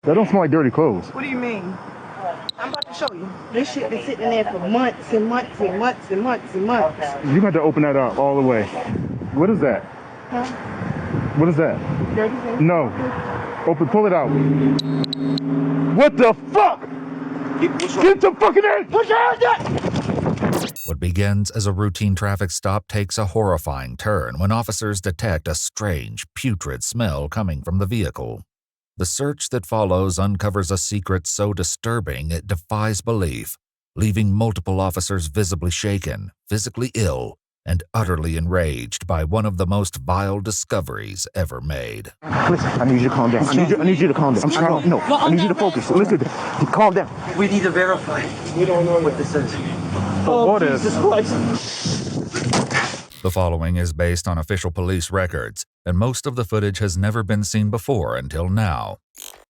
That don't smell like dirty clothes. What do you mean? I'm about to show you. This shit been sitting there for months and months and months and months and months. You got to open that up all the way. What is that? Huh? What is that? Dirty thing? No. Open, pull it out. What the fuck? Get the fucking in! Put your hands up! What begins as a routine traffic stop takes a horrifying turn when officers detect a strange, putrid smell coming from the vehicle. The search that follows uncovers a secret so disturbing it defies belief, leaving multiple officers visibly shaken, physically ill, and utterly enraged by one of the most vile discoveries ever made. Listen, I need you to calm down. I need you to calm down. I need you to focus. Listen, calm down. We need to verify. We don't know what this is. Oh, Jesus Christ. The following is based on official police records, and most of the footage has never been seen before until now.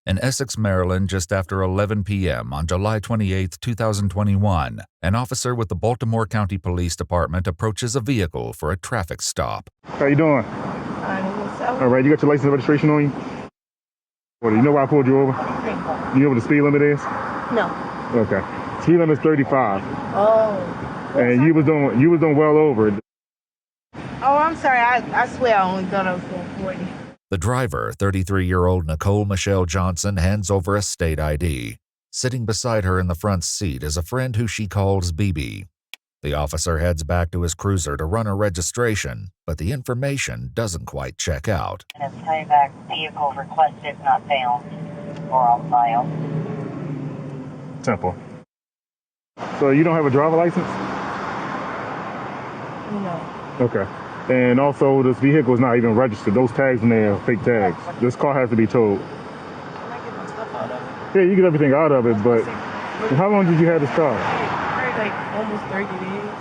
In Essex, Maryland, just after 11 p.m. on July 28, 2021, an officer with the Baltimore County Police Department approaches a vehicle for a traffic stop. How you doing? All right, you got your license and registration on you? Well, you know why I pulled you over? You know what the speed limit is? No. Okay. Speed limit is 35. Oh. And you was doing well over it. Oh, I'm sorry. I swear I only thought I was doing 40. The driver, 33-year-old Nicole Michelle Johnson, hands over a state ID. Sitting beside her in the front seat is a friend who she calls BB. The officer heads back to his cruiser to run a registration, but the information doesn't quite check out. And it's coming back, vehicle requested, not found, or on file. Simple. So you don't have a driver license? No. Okay. And also, this vehicle is not even registered. Those tags in there are fake tags. This car has to be towed. Can I get my stuff out of it? Yeah, you get everything out of it, but how long did you have this car? Like almost 30 days.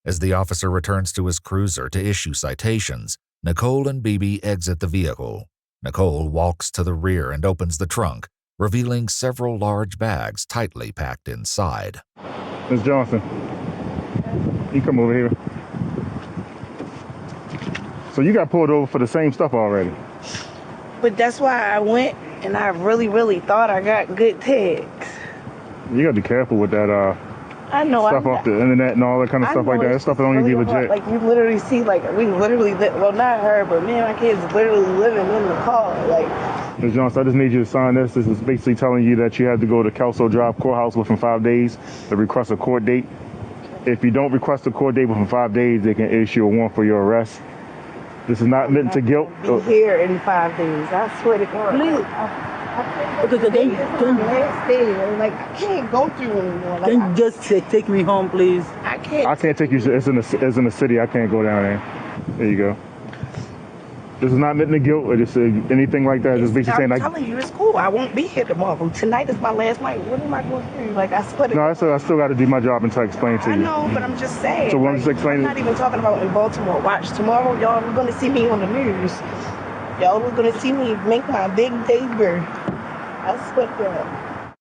As the officer returns to his cruiser to issue citations, Nicole and BB exit the vehicle. Nicole walks to the rear and opens the trunk, revealing several large bags tightly packed inside. Ms. Johnson, you come over here. So you got pulled over for the same stuff already. But that's why I went, and I really thought I got good tags. You got to be careful with that I know. stuff off the internet and all that kind of stuff like that. That stuff don't even be legit. Like you literally see, like we literally, well not her, but me and my kids literally living in the car. Like. Ms. Johnson, I just need you to sign this. This is basically telling you that you have to go to Kelso Drive Courthouse within 5 days to request a court date. If you don't request a court date within 5 days, they can issue a warrant for your arrest. This is not meant to guilt. Be here in 5 days. I swear to God. Please. Like I can't go through anymore. Like, Can you just take me home, please? I can't. I can't take you. It's in the city. I can't go down there. There you go. This is not meant to guilt or just anything like that. Just basically saying I'm like. telling you, it's cool. I won't be here tomorrow. Tonight is my last night. What am I going to do? Like I swear to No, God. I still got to do my job until I explain to you. I know, but I'm just saying. So I'm just explaining. I'm not even talking about in Baltimore. Watch tomorrow, y'all are gonna see me on the news. Y'all are gonna see me make my big debut. I swear to God.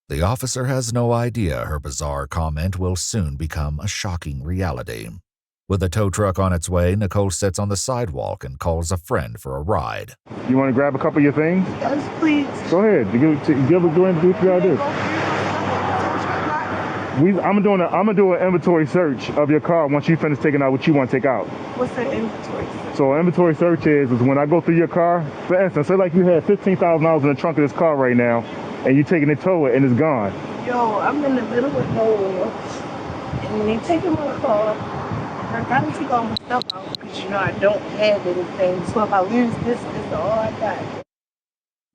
The officer has no idea her bizarre comment will soon become a shocking reality. With the tow truck on its way, Nicole sits on the sidewalk and calls a friend for a ride. You want to grab a couple of your things? Yes, please. Go ahead. Go ahead and do what you gotta do. I'm gonna do an inventory search of your car once you finish taking out what you want to take out. What's the inventory? So an inventory search is when I go through your car, for instance, say like you had $15,000 in the trunk of this car right now, and you're taking it to it and it's gone. Yo, I'm in the middle of nowhere, and they taking my car. I gotta take all my stuff out because you know I don't have anything. So if I lose this is all I got.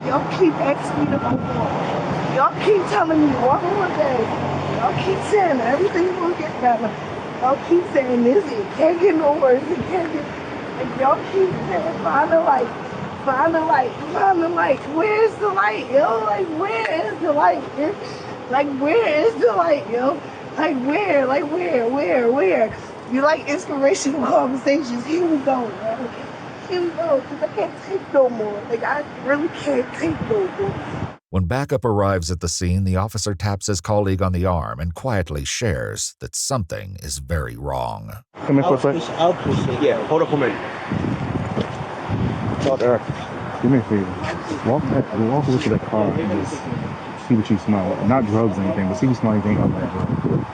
Y'all keep asking me to go on. Y'all keep telling me one more day. Y'all keep saying everything's gonna get better. Y'all keep saying this, it can't get no worse, it can't get. Like y'all keep saying find the light, find the light, find the light. Where's the light, yo? Like where is the light? Like where is the light, yo? Like where? Like where? You like inspirational conversations? Here we go, man. Here we go, because I can't take no more. Like I really can't take no more. When backup arrives at the scene, the officer taps his colleague on the arm and quietly shares that something is very wrong. Come in for a second. I'll push it. Yeah, hold up a minute. Talk to her. Do me a favor. Walk over to that car and just see what you smell. Not drugs or anything, but see if you smell anything other than drugs.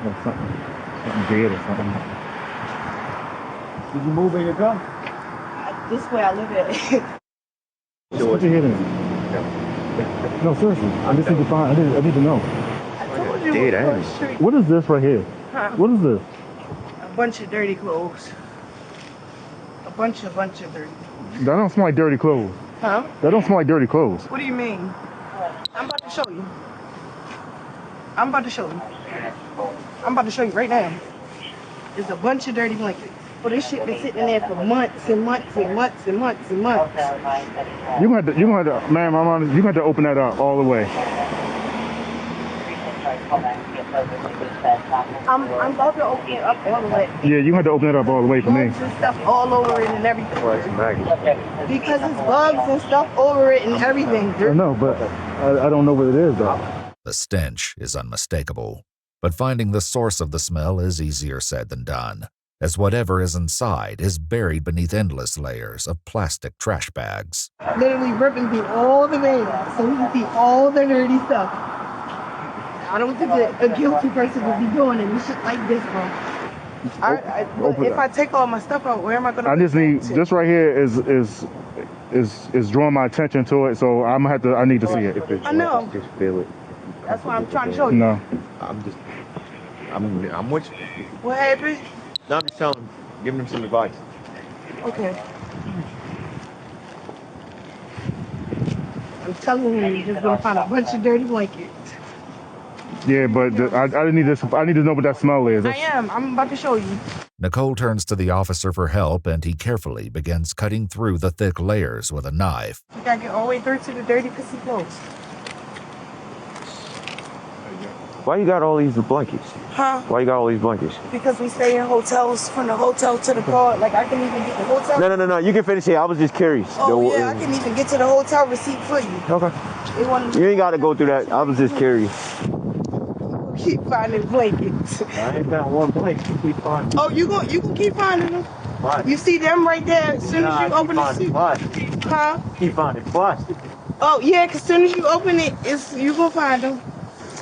Like something dead or something. Did you move in your car? This way I live at. Put your head in. No, seriously. I just need to find. I need to know. I told you Dead what ass. street. What is this right here? Huh? What is this? A bunch of dirty clothes. A bunch of dirty clothes. That don't smell like dirty clothes. Huh? That don't smell like dirty clothes. What do you mean? I'm about to show you. I'm about to show you. I'm about to show you right now. There's a bunch of dirty blankets. Well, this shit been sitting in there for months and months and months and months and months. You gonna have to, ma'am, I'm honest, you gonna have to open that up all the way. I'm about to open it up all the way. Yeah, you gonna have to open it up all the way for me. Bugs and stuff all over it and everything. Because it's bugs and stuff over it and everything. I know, but I don't know what it is though. The stench is unmistakable, but finding the source of the smell is easier said than done, as whatever is inside is buried beneath endless layers of plastic trash bags. Literally ripping through all the veins so we can see all the dirty stuff. I don't think that a guilty person would be doing any shit like this, bro. If I take all my stuff out, where am I gonna? I just need this right here is drawing my attention to it, so I'm gonna have to. I need to see it. I know. Just feel it. That's why I'm trying to show you. No. I'm with you. What happened? No, I'm just telling them, giving them some advice. Okay. I'm telling you, you're just gonna find a bunch of dirty blankets. Yeah, but I need this. I need to know what that smell is. I am. I'm about to show you. Nicole turns to the officer for help, and he carefully begins cutting through the thick layers with a knife. You gotta get all the way through to the dirty pissy clothes. Why you got all these blankets? Huh? Why you got all these blankets? Because we stay in hotels, from the hotel to the car. Like, I can even get the hotel. No. You can finish it. I was just curious. Oh, yeah, I can even get to the hotel receipt for you. Okay. They want You ain't got to go through that. I was just curious. keep finding blankets. I ain't found one blanket. Keep finding. Oh, you can keep finding them. What? You see them right there as soon as you open the suit. Huh? Keep finding plastic. Oh, yeah, because as soon as you open it, you going to find them.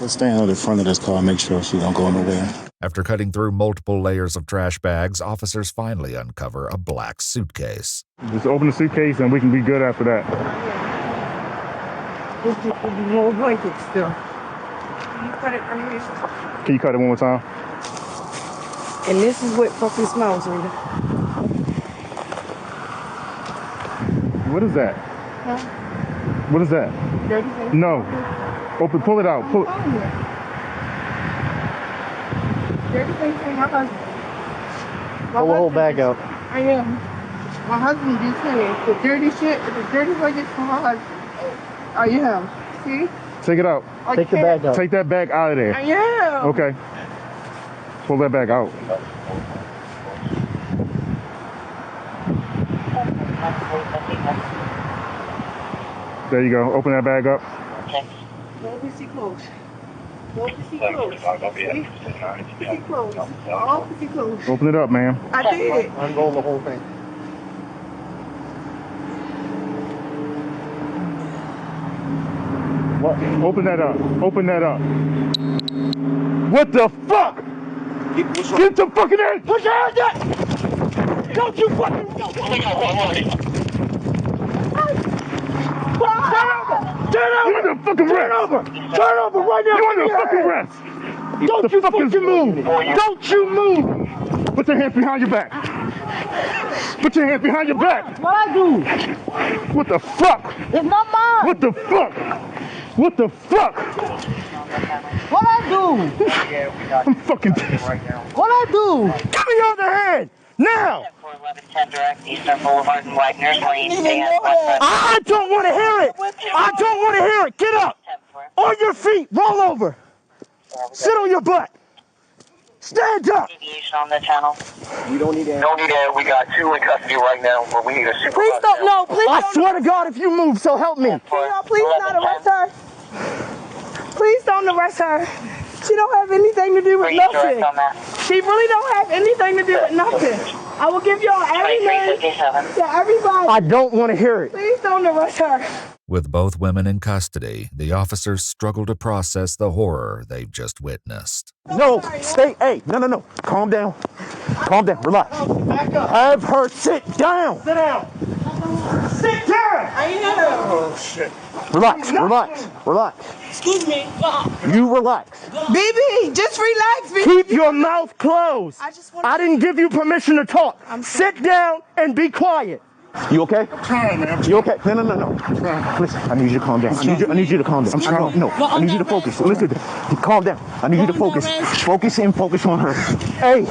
Let's stand on the front of this car and make sure she don't go nowhere. After cutting through multiple layers of trash bags, officers finally uncover a black suitcase. Just open the suitcase and we can be good after that. There's more blankets still. Can you cut it from here? Can you cut it one more time? And this is what fucking smells, Rita. What is that? Huh? What is that? Dirty thing? No. Pull it out. Pull it. Dirty thing from my husband. Pull the whole bag out. I am. My husband just said the dirty shit, the dirty blankets from my husband. I am. See? Take it out. Take the bag out. Take that bag out of there. I am. Okay. Pull that bag out. There you go. Open that bag up. Don't be see clothes. Don't be see clothes. See? See clothes. All see clothes. Open it up, ma'am. I did. Unroll the whole thing. What? Open that up. Open that up. What the fuck? Get the fucking hand. Put your hands up. Don't you fucking. Turn over! You're under fucking rest! Turn over right now! You're under fucking rest! Don't you fucking move! Don't you move! Put your hands behind your back! Put your hands behind your back! What I do? What the fuck? It's not mine. What the fuck? What the fuck? What I do? I'm fucking pissed. What I do? Give me your other hand! Now! 1110 direct Eastern Boulevard and Wagner's Lane. I don't want to hear it! I don't want to hear it! Get up! On your feet! Roll over! Sit on your butt! Stand up! Deviation on the channel. We don't need that. Don't need that. We got 2 in custody right now, but we need a super. Please don't. No, please I don't. swear to God, if you move, so help me! Can y'all please not arrest her? Please don't arrest her. She don't have anything to do with nothing. She really don't have anything to do with nothing. I will give y'all every name 2357. to everybody. I don't want to hear it. Please don't arrest her. With both women in custody, the officers struggle to process the horror they've just witnessed. No, stay. Hey, no. Calm down. Calm down. Relax. Back up. Have her sit down. Sit down. Sit down. I am. Oh, shit. Relax. Excuse me. You relax. BB, just relax, BB. Keep your mouth closed. I didn't give you permission to talk. Sit down and be quiet. You okay? I'm trying, man. You okay? No. Listen, I need you to calm down. I need you to calm down. I'm trying. No, I need you to focus. Listen, calm down. I need you to focus. Focus on her. Hey,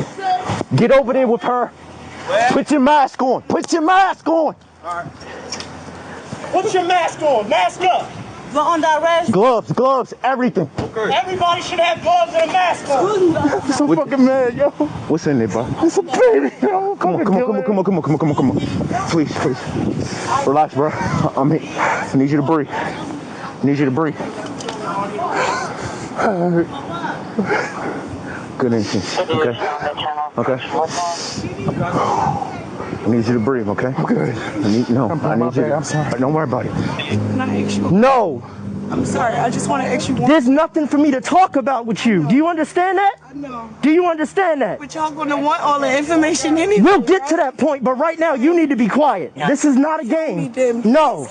get over there with her. Put your mask on. Put your mask on. Mask up. We're under arrest. Gloves, everything. Everybody should have gloves and a mask on. I'm so fucking mad, yo. What's in there, bro? It's a baby, yo. Come on. Please. Relax, bro. I need you to breathe. Good instincts, okay? I need you to breathe, okay? I'm good. I need you. I'm sorry. Don't worry about it. Can I ask you? No. I'm sorry. I just want to ask you one. There's nothing for me to talk about with you. Do you understand that? No. Do you understand that? But y'all gonna want all the information anyway. We'll get to that point, but right now you need to be quiet. This is not a game. No,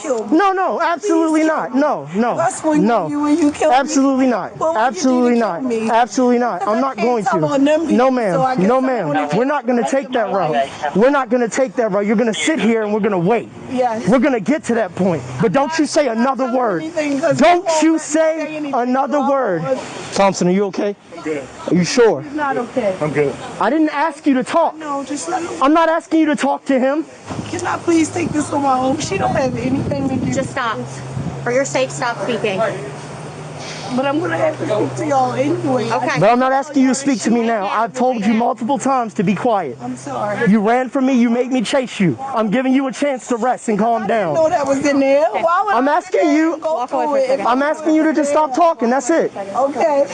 absolutely not. No. That's when you killed Absolutely me. not. Well, Absolutely not. you me. Absolutely not. I'm not going to. No, ma'am. No, ma'am. We're not going to take that route. We're not going to take that route. You're going to sit here and we're going to wait. Yes. We're going to get to that point. But don't you say another word. Don't you say another word. Thompson, are you okay? I'm good. Are you sure? It's not okay. I'm good. I didn't ask you to talk. No, just let him. I'm not asking you to talk to him. Can I please take this on my own? She don't have anything to do. Just stop. For your sake, stop speaking. But I'm gonna have to speak to y'all anyway. Okay. But I'm not asking you to speak to me now. I've told you multiple times to be quiet. I'm sorry. You ran from me. You made me chase you. I'm giving you a chance to rest and calm I down. know that was in there. Why would I'm I asking sit there you- and go Walk away through for a it second. if I'm asking you to just stop talking. That's it. Okay.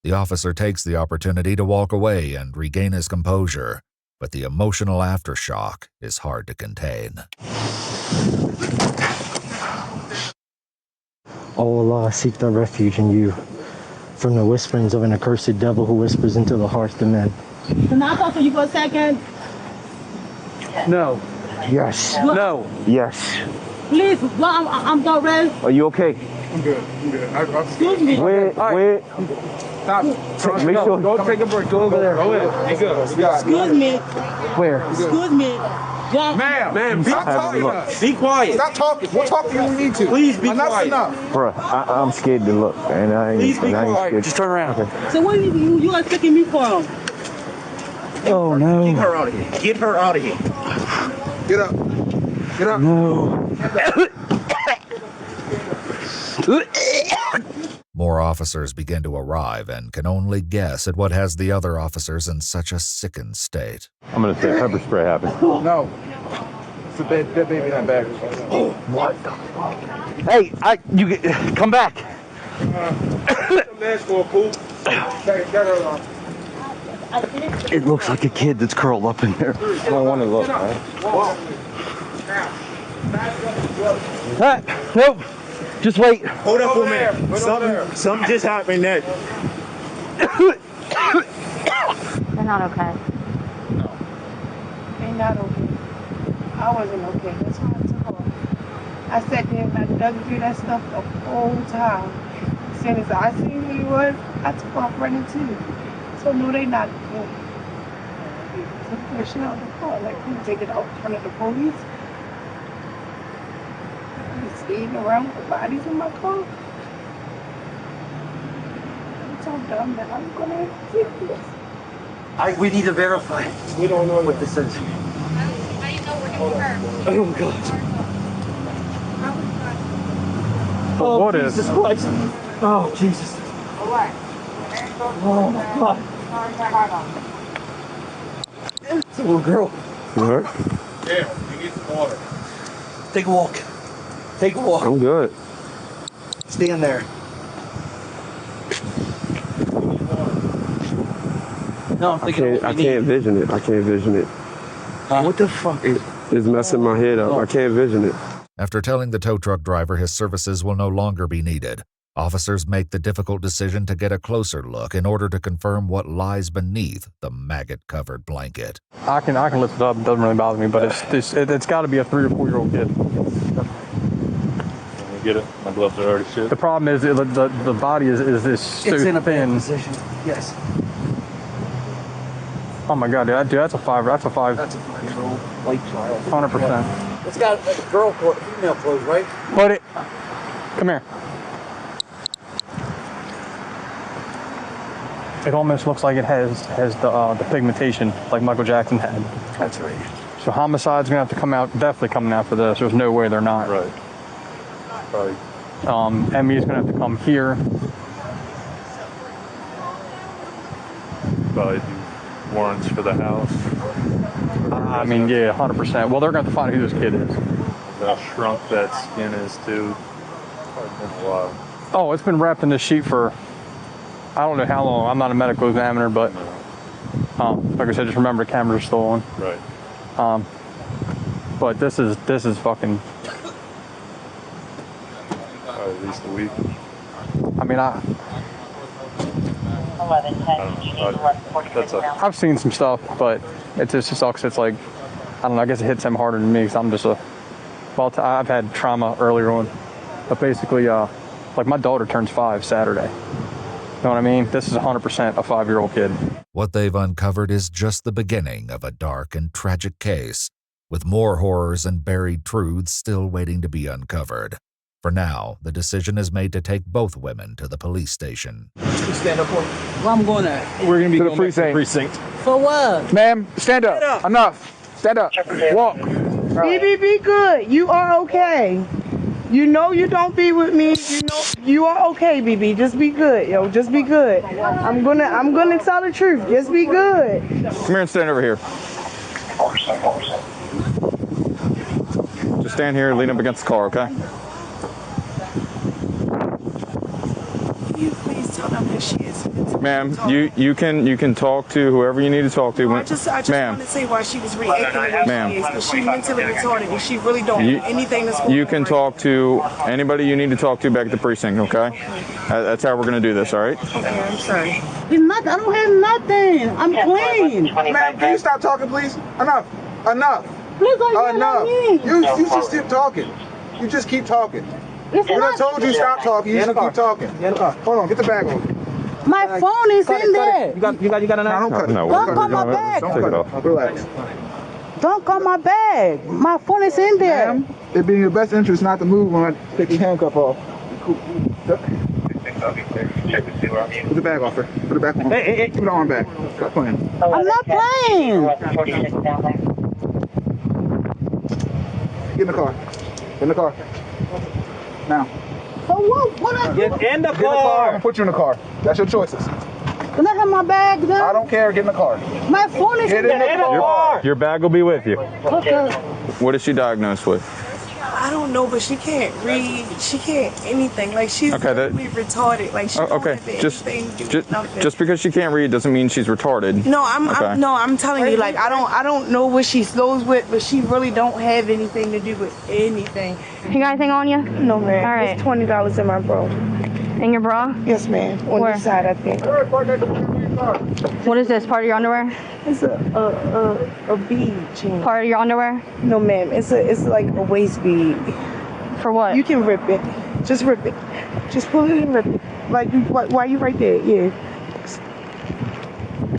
The officer takes the opportunity to walk away and regain his composure, but the emotional aftershock is hard to contain. Oh Allah, I seek thy refuge in you from the whisperings of an accursed devil who whispers into the hearts of men. Can I talk to you for a second? No. Yes. No. Yes. Please, I'm not ready. Are you okay? I'm good. Excuse me. Where? Stop. Make sure. Go take a break. Go over there. Go ahead. Be good. We got it. Excuse me. Where? Excuse me. Ma'am, Stop talking. be quiet. Stop talking. We'll talk to you when we need to. Please be quiet. Enough. Bruh, I'm scared to look, and I ain't. Please be quiet. Scared. Just turn around. Okay. So what are you are taking me from? Oh no. Get her out of here. Get her out of here. Get up. Get up. No. More officers begin to arrive and can only guess at what has the other officers in such a sickened state. I'm gonna say pepper spray happened. No. That baby not back. What the fuck? Hey, you come back. Mask for cool. Get her on. It looks like a kid that's curled up in there. I don't want to look, man. Nope. Just wait. Hold up for a minute. Something just happened there. They're not okay. They not okay. I wasn't okay. That's why I took off. I sat there and I dug through that stuff the whole time. As soon as I seen who he was, I took off running too. So no, they not good. Took the shit out of the car. Like, who take it out in front of the police? Skating around with the bodies in my car. I'm so dumb that I'm gonna take this. We need to verify. We don't know what this is. How do you know we're getting hurt? Oh God. Oh, What is? Jesus Christ. Oh, Jesus. Oh, my God. It's a little girl. You hurt? Yeah, you get some water. Take a walk. Take a walk. I'm good. Stand there. No, I'm thinking I can't vision it. I can't vision it. What the fuck is... It's messing my head up. I can't vision it. After telling the tow truck driver his services will no longer be needed, officers make the difficult decision to get a closer look in order to confirm what lies beneath the maggot-covered blanket. I can lift it up. It doesn't really bother me, but it's got to be a 3 or 4 year old kid. Get it? My gloves are already shit. The problem is the body is so It's in a bad thin. position. Yes. Oh my god, dude, that's a 5. That's a 5. That's a 5-year-old white child. 100%. It's got girl clothes, female clothes, right? Put it. Come here. It almost looks like it has the pigmentation like Michael Jackson had. That's right. So homicide's gonna have to come out, definitely coming out for this. There's no way they're not. Right. Probably. Emmy is gonna have to come here. Probably do warrants for the house. I mean, yeah, 100%. Well, they're gonna have to find who this kid is. How shrunk that skin is too. Probably been a while. Oh, it's been wrapped in this sheet for I don't know how long. I'm not a medical examiner, but like I said, just remember the cameras are still on. Right. But this is fucking. Probably at least a week. I mean, 11:10. I've seen some stuff, but it just sucks. It's like, I don't know, I guess it hits him harder than me because I'm just I've had trauma earlier on. But basically, like my daughter turns 5 Saturday. You know what I mean? This is 100% a 5-year-old kid. What they've uncovered is just the beginning of a dark and tragic case, with more horrors and buried truths still waiting to be uncovered. For now, the decision is made to take both women to the police station. Stand up. Where I'm going at? We're going to be To the going back to the precinct. For what? Ma'am, stand up. Enough. Stand up. Walk. Be good. You are okay. You know you don't be with me. You know you are okay, BB. Just be good, yo. Just be good. I'm gonna tell the truth. Just be good. Come here and stand over here. Just stand here, lean up against the car, okay? You please tell them that she is. Ma'am, you can talk to whoever you need to talk to. I just want to say why she was reacting the way Ma'am. she is, because she's mentally retarded and she really don't have anything that's going You can talk to anybody you need to talk to back at the precinct, okay? That's how we're going to do this, all right? Okay, I'm sorry. It's nothing. I don't have nothing. I'm clean. Ma'am, can you stop talking, please? Enough. Please don't yell Enough. at me. You just keep talking. You just keep talking. It's When I not- told you stop talking, you should keep talking. Hold on, get the bag over. My phone is in there. You got a knife? No, don't cut it. No, Don't cut my bag. Don't cut it. Relax. Don't cut my bag. My phone is in there. Ma'am, it'd be in your best interest not to move when I take the handcuff off. Put the bag off her. Put it back on. Hey. Put it on back. Stop playing. I'm not playing. 46 down there. Get in the car. Get in the car. Now. So what I do? Get in the car. I'm gonna put you in the car. That's your choices. Can I have my bag then? I don't care. Get in the car. My phone is Get in in the there. car. Your bag will be with you. Okay. What is she diagnosed with? I don't know, but she can't read. She can't anything. Like she's really retarded. Like she don't Okay, have anything to do with nothing. just because she can't read doesn't mean she's retarded. No, I'm telling you, like I don't know what she slows with, but she really don't have anything to do with anything. You got anything on you? No, man. All right. It's $20 in my bra. In your bra? Yes, ma'am. On Where? this side, I think. What is this? Part of your underwear? It's a bead chain. Part of your underwear? No, ma'am. It's like a waist bead. For what? You can rip it. Just rip it. Just pull it and rip it. Like why you right there? Yeah.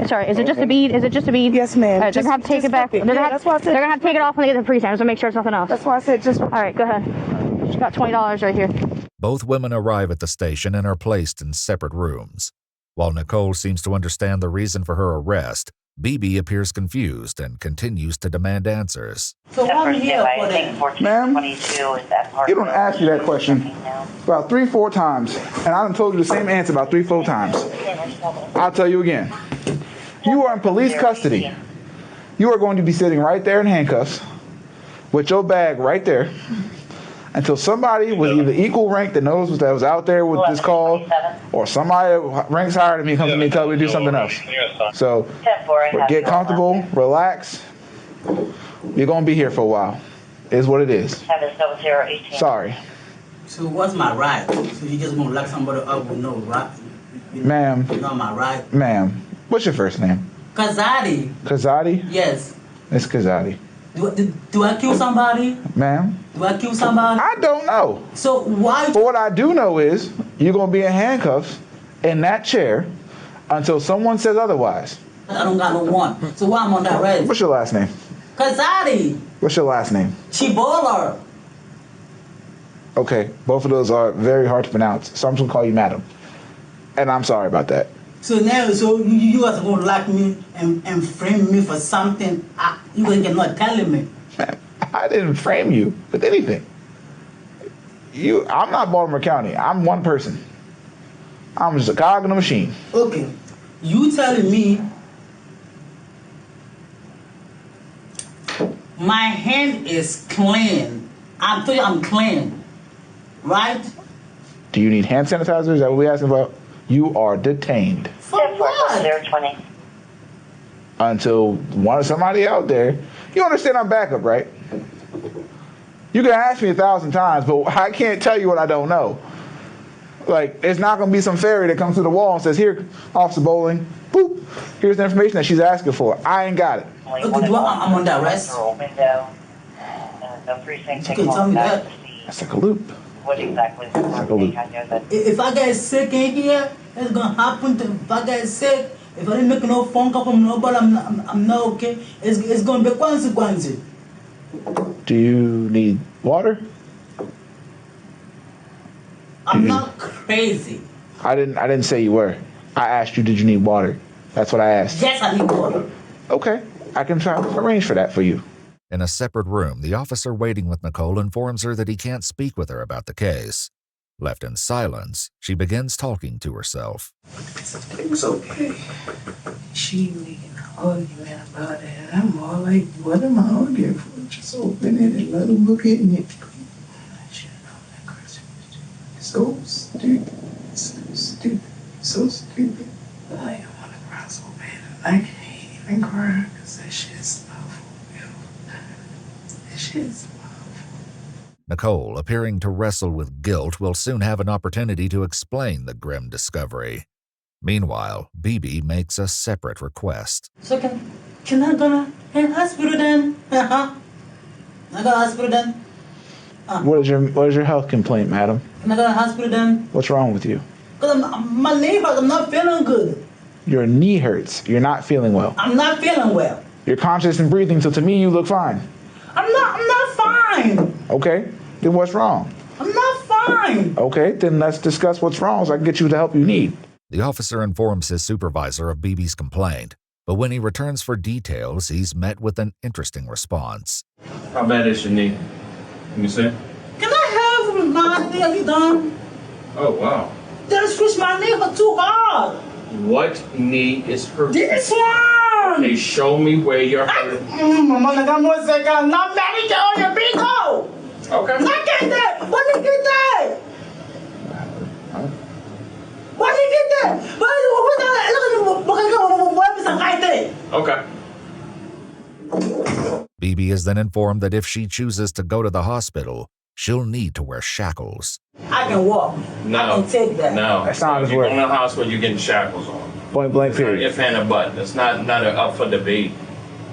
Sorry, is it just a bead? Is it just a bead? Yes, ma'am. All right, they're gonna have to take it back. They're gonna have to take it off when they get to the precinct, so make sure it's nothing else. That's why I said just. All right, go ahead. She got $20 right here. Both women arrive at the station and are placed in separate rooms. While Nicole seems to understand the reason for her arrest, BB appears confused and continues to demand answers. So I'm here for that. Ma'am, you don't ask you that question about 3-4 times, and I done told you the same answer about 3-4 times. I'll tell you again. You are in police custody. You are going to be sitting right there in handcuffs with your bag right there until somebody with either equal rank that knows that was out there with this call, or somebody ranks higher than me comes to me and tells me to do something else. So get comfortable, relax. You're gonna be here for a while. Is what it is. 7018. Sorry. So what's my right? So you just gonna lock somebody up with no right? Ma'am. Not my right. Ma'am. What's your first name? Kazadi. Kazadi? Yes. It's Kazadi. Do I kill somebody? Ma'am? Do I kill somebody? I don't know. So why? But what I do know is you're going to be in handcuffs in that chair until someone says otherwise. I don't got no one. So why I'm on that arrest? What's your last name? Kazadi. What's your last name? Chibola. Okay, both of those are very hard to pronounce. So I'm just going to call you madam. And I'm sorry about that. So now, so you guys are going to lock me and frame me for something you guys cannot telling me. Man, I didn't frame you with anything. I'm not Baltimore County. I'm one person. I'm just a cog in a machine. Okay, you telling me my hand is clean. I'm telling you I'm clean, right? Do you need hand sanitizer? Is that what we're asking about? You are detained. For what? 020. Until somebody out there. You understand I'm backup, right? You can ask me 1,000 times, but I can't tell you what I don't know. Like, it's not going to be some fairy that comes to the wall and says, here, Officer Bowling, boop, here's the information that she's asking for. I ain't got it. Okay, I'm on that arrest. Window. The precinct You can tell me that. That's like a loop. What exactly is happening? I know that. If I get sick in here, it's gonna happen. If I get sick, if I didn't make no phone call from nobody, I'm not okay. It's gonna be consequences. Do you need water? I'm not crazy. I didn't say you were. I asked you, did you need water? That's what I asked. Yes, I need water. Okay, I can try to arrange for that for you. In a separate room, the officer waiting with Nicole informs her that he can't speak with her about the case. Left in silence, she begins talking to herself. It was okay. She making an argument about it. And I'm all like, what am I arguing for? Just open it and let them look at me. I should have known that person was so stupid. So stupid. So stupid. I don't want to cry so bad. I can't even cry because that shit's Nicole, appearing to wrestle with guilt, will soon have an opportunity to explain the grim discovery. Meanwhile, BB makes a separate request. So can I go to hospital then? I go to hospital then? What is your health complaint, madam? Can I go to hospital then? What's wrong with you? Because my knee hurts. I'm not feeling good. Your knee hurts. You're not feeling well. I'm not feeling well. You're conscious and breathing, so to me you look fine. I'm not fine. Okay, then what's wrong? I'm not fine. Okay, then let's discuss what's wrong so I can get you the help you need. The officer informs his supervisor of BB's complaint, but when he returns for details, he's met with an interesting response. How bad is your knee? Let me see. Can I have my knee? Are you done? Oh, wow. They switch my knee for too hard. What knee is hurting? This one. Okay, show me where you're hurting. Not manicure on your big hole. Okay. Not get that. What did you get that? What did you get that? Okay. BB is then informed that if she chooses to go to the hospital, she'll need to wear shackles. I can walk. No. I can take that. No. That's not his You're word. in the hospital, you're getting shackles on. Point blank period. If and a but. It's not up for debate.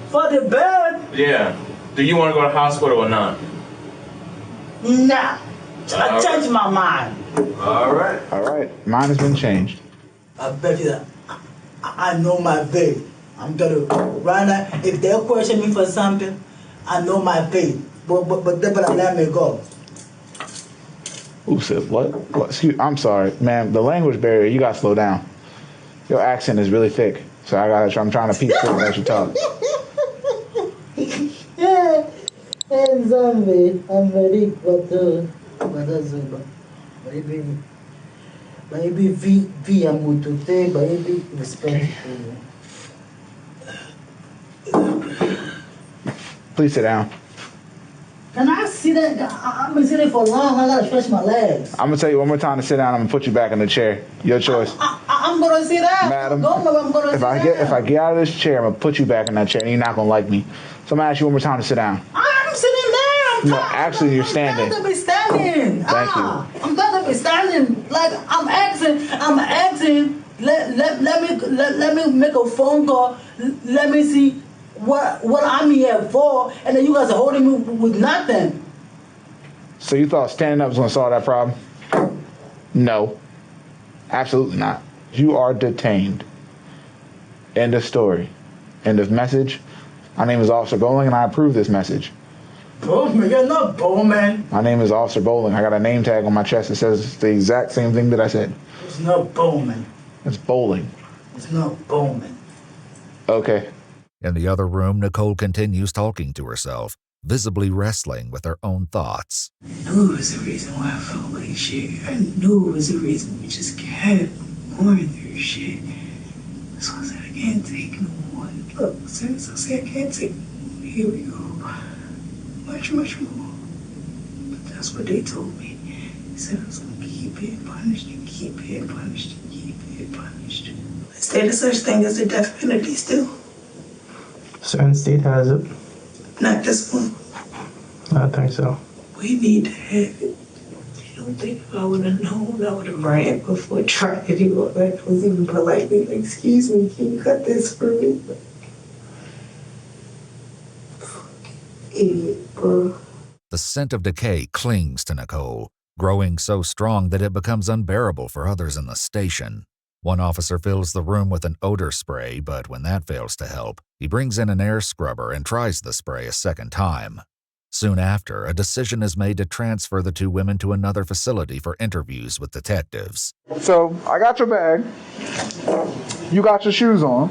For the bed? Yeah. Do you want to go to the hospital or not? Nah. I changed my mind. All right. All right. Mine has been changed. I bet you that I know my faith. I'm gonna right now. If they question me for something, I know my faith. But they better let me go. Who said what? Excuse. I'm sorry, ma'am. The language barrier. You gotta slow down. Your accent is really thick, so I'm trying to peep through as you talk. Yeah. And zombie, I'm ready, but maybe via mutute, maybe respectful. Please sit down. Can I see that? I've been sitting for long. I gotta stretch my legs. I'm gonna tell you one more time to sit down. I'm gonna put you back in the chair. Your choice. I'm gonna sit down. Madam, I'm gonna if I get out of this chair, I'm gonna put you back in that chair, and you're not gonna like me. So I'm gonna ask you one more time to sit down. I'm sitting down. No, actually, you're standing. I'm glad to be standing. Thank you. I'm glad to be standing. Like I'm asking. Let me make a phone call. Let me see what I'm here for, and then you guys are holding me with nothing. So you thought standing up was gonna solve that problem? No, absolutely not. You are detained. End of story. End of message. My name is Officer Bowling, and I approve this message. Bowman, you're not Bowman. My name is Officer Bowling. I got a name tag on my chest that says the exact same thing that I said. It's not Bowman. It's Bowling. It's not Bowman. Okay. In the other room, Nicole continues talking to herself, visibly wrestling with her own thoughts. I knew it was the reason why I felt like shit. I knew it was the reason we just kept going through shit. So I said, I can't take no more. Look, since I said I can't take no more, here we go. Much, much more. But that's what they told me. They said I was going to keep being punished and keep being punished and keep being punished. Is there a such thing as a death penalty still? Certain state has it. Not this one. I think so. We need to have it. I don't think if I would have known, I would have ran before trying to do it. Like, was even politely like, excuse me, can you cut this for me? Idiot, bro. The scent of decay clings to Nicole, growing so strong that it becomes unbearable for others in the station. One officer fills the room with an odor spray, but when that fails to help, he brings in an air scrubber and tries the spray a second time. Soon after, a decision is made to transfer the two women to another facility for interviews with detectives. So I got your bag. You got your shoes on.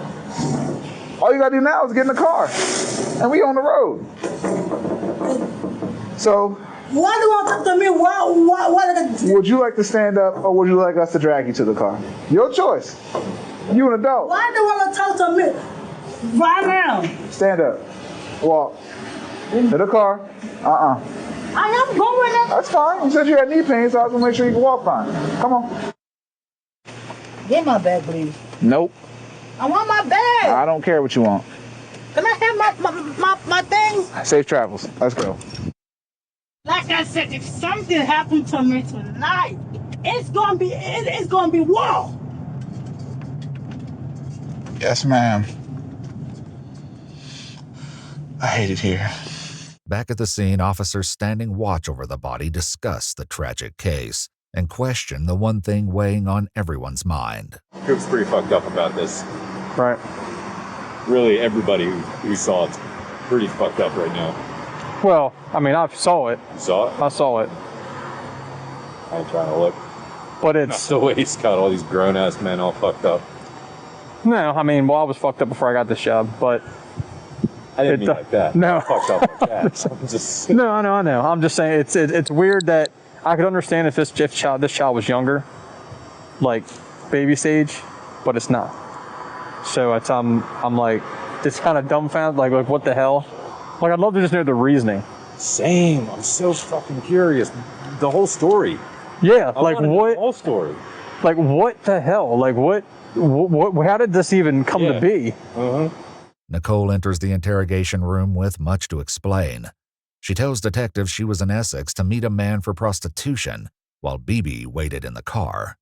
All you gotta do now is get in the car, and we on the road. So. Why do you want to talk to me? Why would you like to stand up, or would you like us to drag you to the car? Your choice. You an adult. Why do you want to talk to me right now? Stand up. Walk. To the car. I am going. That's fine. You said you had knee pain, so I was gonna make sure you can walk fine. Come on. Get my bag, please. Nope. I want my bag. I don't care what you want. Can I have my things? Safe travels. Let's go. Like I said, if something happened to me tonight, it's gonna be war. Yes, ma'am. I hate it here. Back at the scene, officers standing watch over the body discuss the tragic case and question the one thing weighing on everyone's mind. Coop's pretty fucked up about this. Right. Really, everybody who saw it's pretty fucked up right now. Well, I mean, I saw it. You saw it? I saw it. I ain't trying to look. But it's... Not the way he's got all these grown-ass men all fucked up. No, I mean, well, I was fucked up before I got this job, but... I didn't mean like that. No. Fucked up like that. I'm just... No, I know. I'm just saying, it's weird that I could understand if this child was younger, like baby stage, but it's not. So it's I'm like, it's kind of dumbfounded, like what the hell? Like, I'd love to just know the reasoning. Same. I'm so fucking curious. The whole story. Yeah, I like what? The whole story. Like what the hell? Like what? How did this even come to be? Nicole enters the interrogation room with much to explain. She tells detectives she was in Essex to meet a man for prostitution, while BB waited in the car.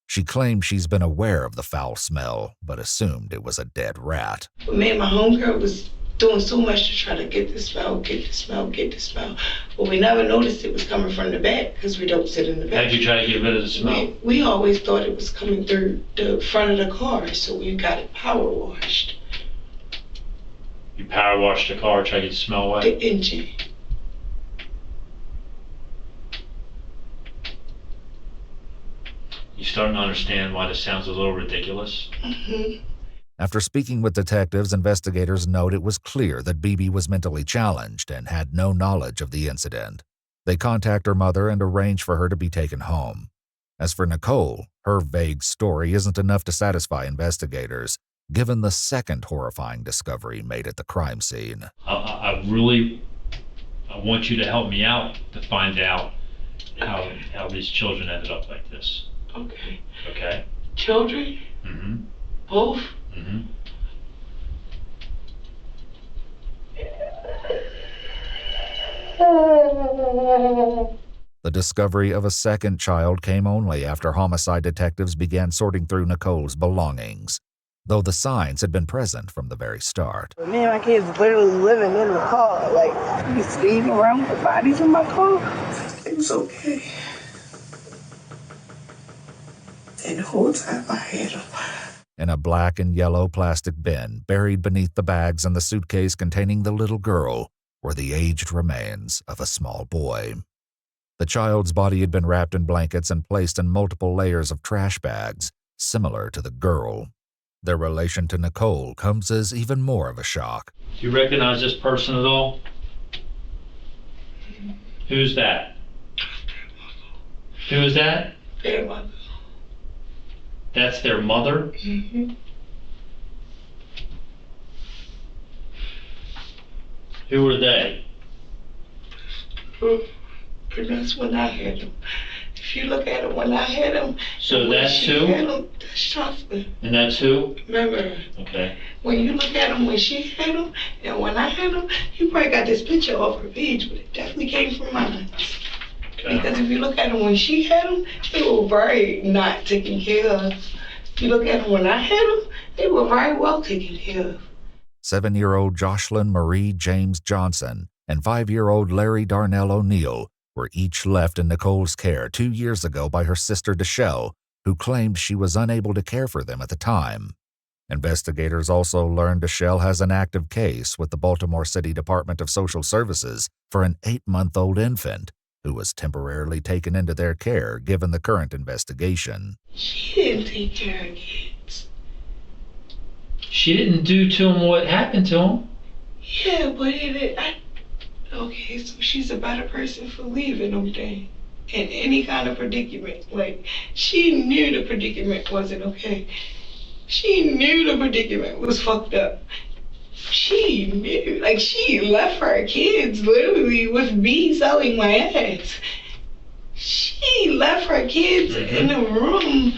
She claims she's been aware of the foul smell, but assumed it was a dead rat. Me and my homegirl was doing so much to try to get the smell. But we never noticed it was coming from the back because we don't sit in the back. How'd you try to get rid of the smell? We always thought it was coming through the front of the car, so we got it power washed. You power washed the car, try to get the smell away? The engine. You starting to understand why this sounds a little ridiculous? After speaking with detectives, investigators note it was clear that BB was mentally challenged and had no knowledge of the incident. They contact her mother and arrange for her to be taken home. As for Nicole, her vague story isn't enough to satisfy investigators, given the second horrifying discovery made at the crime scene. I want you to help me out to find out how these children ended up like this. Okay. Okay? Children? Both? The discovery of a second child came only after homicide detectives began sorting through Nicole's belongings, though the signs had been present from the very start. Me and my kids literally living in the car. Like, you speeding around with the bodies in my car? It was okay. And the whole time I had them. In a black and yellow plastic bin buried beneath the bags and the suitcase containing the little girl were the aged remains of a small boy. The child's body had been wrapped in blankets and placed in multiple layers of trash bags, similar to the girl. Their relation to Nicole comes as even more of a shock. Do you recognize this person at all? Who's that? Who is that? Their mother. That's their mother? Mm-hmm. Who are they? And that's when I had them. If you look at them when I had them. So that's who? That's Jocelyn. And that's who? Remember? Okay. When you look at them when she had them and when I had them, you probably got this picture off her page, but it definitely came from mine. Okay. Because if you look at them when she had them, they were very not taken care of. If you look at them when I had them, they were very well taken care of. 7-year-old Jocelyn Marie James Johnson and 5-year-old Larry Darnell O'Neill were each left in Nicole's care 2 years ago by her sister Deshelle, who claimed she was unable to care for them at the time. Investigators also learned Deshelle has an active case with the Baltimore City Department of Social Services for an 8-month-old infant who was temporarily taken into their care given the current investigation. She didn't take care of kids. She didn't do to him what happened to him. Yeah, but okay, so she's a better person for leaving them then. In any kind of predicament. Like, she knew the predicament wasn't okay. She knew the predicament was fucked up. She knew. Like, she left her kids literally with me selling my ass. She left her kids in the room.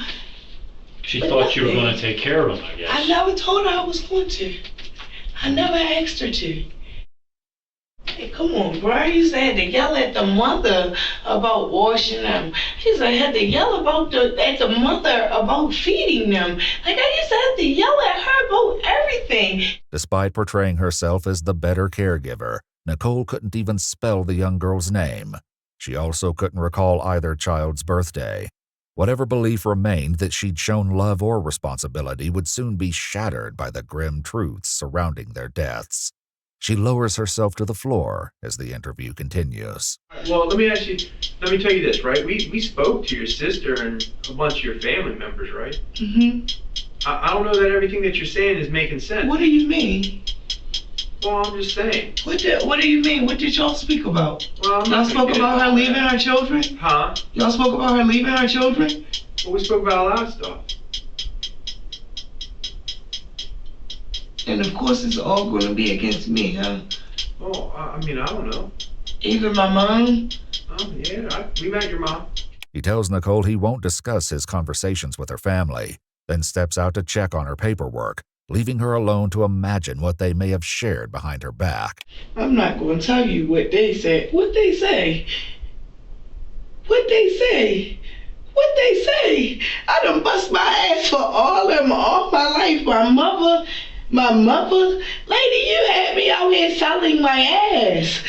She thought you were going to take care of them, I guess. I never told her I was going to. I never asked her to. Hey, come on, bro. I used to have to yell at the mother about washing them. I used to have to yell at the mother about feeding them. Like, I used to have to yell at her about everything. Despite portraying herself as the better caregiver, Nicole couldn't even spell the young girl's name. She also couldn't recall either child's birthday. Whatever belief remained that she'd shown love or responsibility would soon be shattered by the grim truths surrounding their deaths. She lowers herself to the floor as the interview continues. Well, let me tell you this, right? We spoke to your sister and a bunch of your family members, right? Mm-hmm. I don't know that everything that you're saying is making sense. What do you mean? Well, I'm just saying. What do you mean? What did y'all speak about? Well, y'all spoke about her leaving her children? Huh? Y'all spoke about her leaving her children? Well, we spoke about a lot of stuff. And of course it's all going to be against me, huh? Oh, I mean, I don't know. Even my mom? Yeah, we met your mom. He tells Nicole he won't discuss his conversations with her family, then steps out to check on her paperwork, leaving her alone to imagine what they may have shared behind her back. I'm not going to tell you what they said. What they say? What they say? What they say? I done bust my ass for all of them all my life. My mother, lady, you had me out here selling my ass.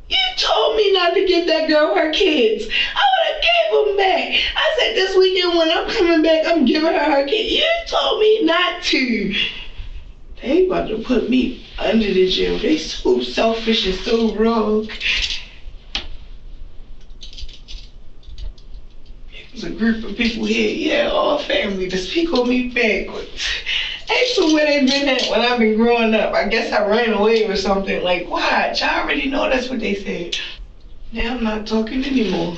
You told me not to give that girl her kids. I would have gave them back. I said this weekend when I'm coming back, I'm giving her her kids. You told me not to. They about to put me under the jail. They so selfish and so wrong. There's a group of people here, yeah, all family, to speak on me backwards. Ask them where they been at when I've been growing up. I guess I ran away or something. Like, what? Y'all already know that's what they said. Now I'm not talking anymore.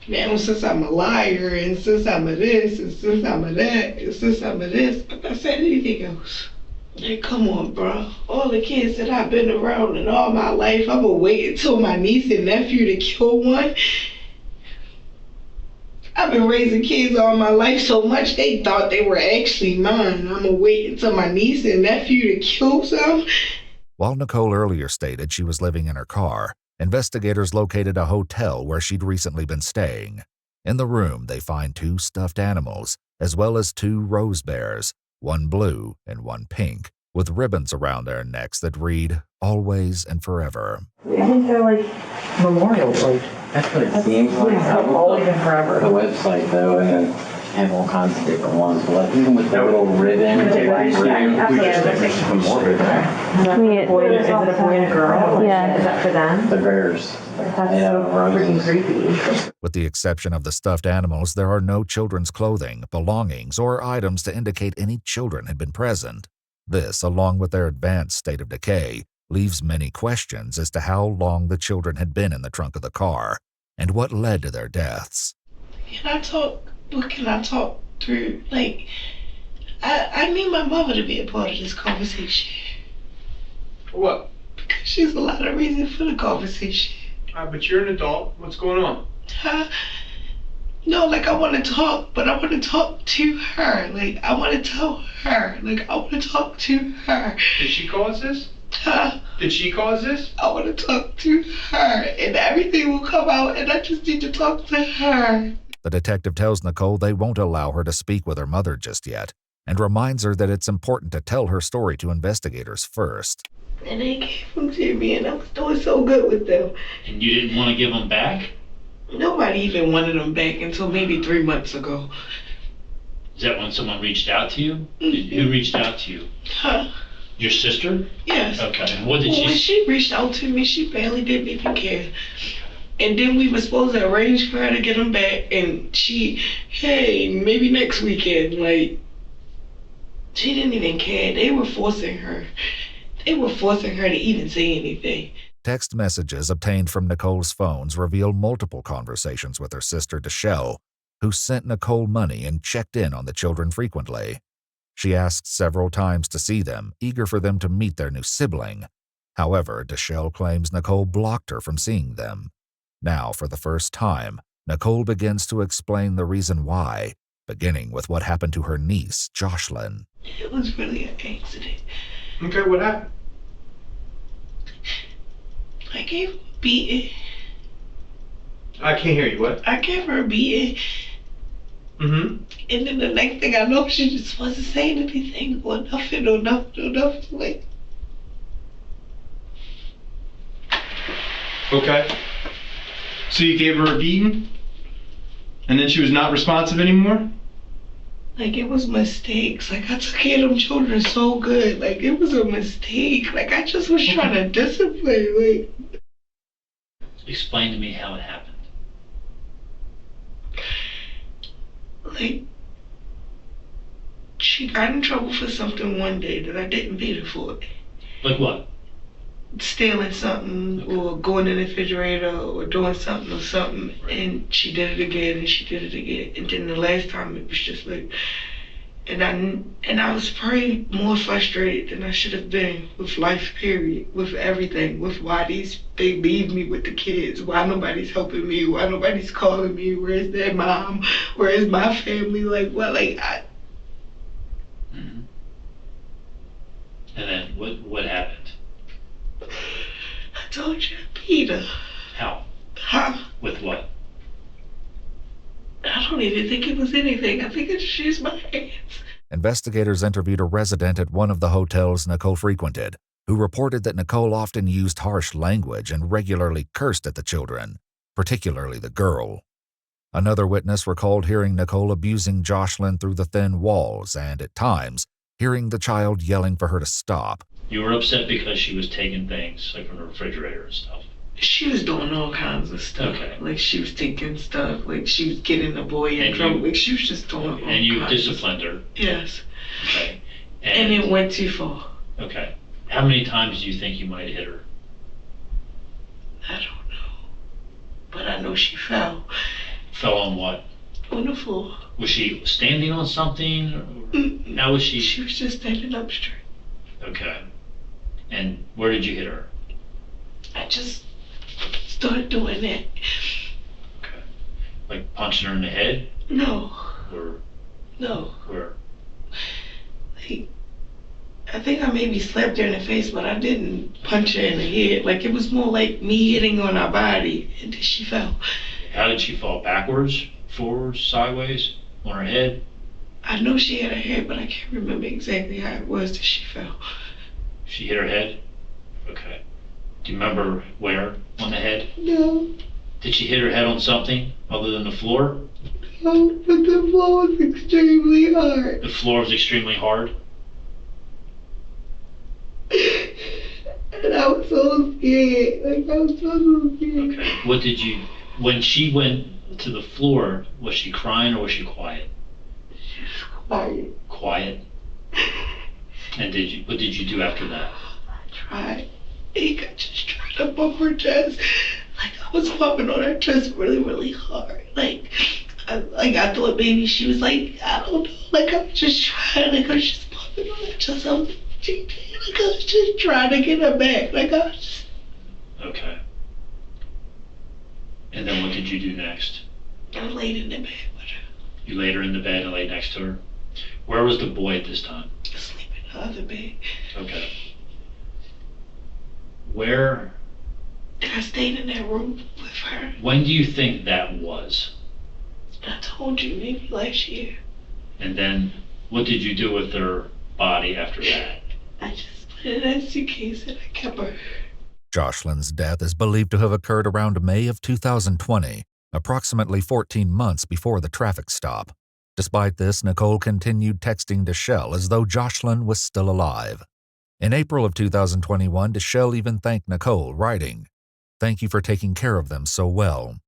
Now since I'm a liar, and since I'm a this, and since I'm a that, and since I'm a this, I'm not saying anything else. Hey, come on, bro. All the kids that I've been around in all my life, I'm gonna wait until my niece and nephew to kill one. I've been raising kids all my life so much they thought they were actually mine. I'm gonna wait until my niece and nephew to kill some. While Nicole earlier stated she was living in her car, investigators located a hotel where she'd recently been staying. In the room, they find 2 stuffed animals, as well as 2 rose bears, one blue and one pink, with ribbons around their necks that read, "Always and Forever." I think they're like memorials, like that's what it seems like. Always and Forever. The website though, and then have all kinds of different ones, but like even with the little ribbon, the black ribbon, we just think it's morbid, right? Is it a boy and a girl? Yeah. Is that for them? The bears. That's so freaking creepy. With the exception of the stuffed animals, there are no children's clothing, belongings, or items to indicate any children had been present. This, along with their advanced state of decay, leaves many questions as to how long the children had been in the trunk of the car and what led to their deaths. What can I talk through? Like, I need my mother to be a part of this conversation. What? Because she's a lot of reason for the conversation. But you're an adult. What's going on? No, like I want to talk, but I want to talk to her. Like, I want to tell her. Like, I want to talk to her. Did she cause this? Did she cause this? I want to talk to her, and everything will come out, and I just need to talk to her. The detective tells Nicole they won't allow her to speak with her mother just yet, and reminds her that it's important to tell her story to investigators first. And they gave them to me, and I was doing so good with them. And you didn't want to give them back? Nobody even wanted them back until maybe 3 months ago. Is that when someone reached out to you? Who reached out to you? Your sister? Yes. Okay. And what did When she reached out to me, she barely didn't even care. And then we were supposed to arrange for her to get them back, and hey, maybe next weekend. Like, she didn't even care. They were forcing her. They were forcing her to even say anything. Text messages obtained from Nicole's phones reveal multiple conversations with her sister, Deshelle, who sent Nicole money and checked in on the children frequently. She asked several times to see them, eager for them to meet their new sibling. However, Deshelle claims Nicole blocked her from seeing them. Now, for the first time, Nicole begins to explain the reason why, beginning with what happened to her niece, Jocelyn. It was really an accident. Okay, what happened? I gave her a beating. I can't hear you. What? I gave her a beating. Mm-hmm. And then the next thing I know, she just wasn't saying anything or nothing. Like. Okay. So you gave her a beating? And then she was not responsive anymore? Like, it was mistakes. Like, I took care of them children so good. Like, it was a mistake. Like, I just was trying to discipline. Like. Explain to me how it happened. Like, she got in trouble for something one day that I didn't beat her for. Like what? Stealing something, okay, or going in the refrigerator or doing something or something, and she did it again and she did it again. And then the last time it was just like, and I was probably more frustrated than I should have been with life, period, with everything, with why they leave me with the kids, why nobody's helping me, why nobody's calling me, where's their mom, where's my family, like what, like I. Mm-hmm. And then what happened? I told you I beat her. How? With what? I don't even think it was anything. I think it's just my hands. Investigators interviewed a resident at one of the hotels Nicole frequented, who reported that Nicole often used harsh language and regularly cursed at the children, particularly the girl. Another witness recalled hearing Nicole abusing Jocelyn through the thin walls and, at times, hearing the child yelling for her to stop. You were upset because she was taking things, like from the refrigerator and stuff. She was doing all kinds of stuff. Okay. Like, she was taking stuff, like, she was getting the boy in trouble. Like, she was just doing all kinds. And you disciplined her? Yes. Okay. And it went too far. Okay. How many times do you think you might hit her? I don't know. But I know she fell. Fell on what? On the floor. Was she standing on something? How was she? She was just standing up straight. Okay. And where did you hit her? I just started doing that. Okay. Like punching her in the head? No. Or? No. Where? Like, I think I maybe slapped her in the face, but I didn't punch her in the head. Like, it was more like me hitting on her body, and then she fell. How did she fall? Backwards, forwards, sideways, on her head? I know she had her head, but I can't remember exactly how it was that she fell. She hit her head? Okay. Do you remember where on the head? No. Did she hit her head on something other than the floor? No, but the floor was extremely hard. The floor was extremely hard? And I was so scared. Like, I was so scared. Okay. What did you, when she went to the floor, was she crying or was she quiet? She was quiet. Quiet? And what did you do after that? I tried. I just tried to bump her chest. Like, I was bumping on her chest really, really hard. Like, I thought maybe she was like, I don't know. Like, I was just trying. Like, I was just bumping on her chest. Like, I was just trying to get her back. Like, I was just... Okay. And then what did you do next? I laid in the bed with her. You laid her in the bed and laid next to her? Where was the boy at this time? Asleep in the other bed. Okay. Where... I stayed in that room with her. When do you think that was? I told you, maybe last year. And then what did you do with her body after that? I just put it in a suitcase and I kept her. Jocelyn's death is believed to have occurred around May of 2020, approximately 14 months before the traffic stop. Despite this, Nicole continued texting Deshelle as though Jocelyn was still alive. In April of 2021, Deshelle even thanked Nicole, writing, "Thank you for taking care of them so well."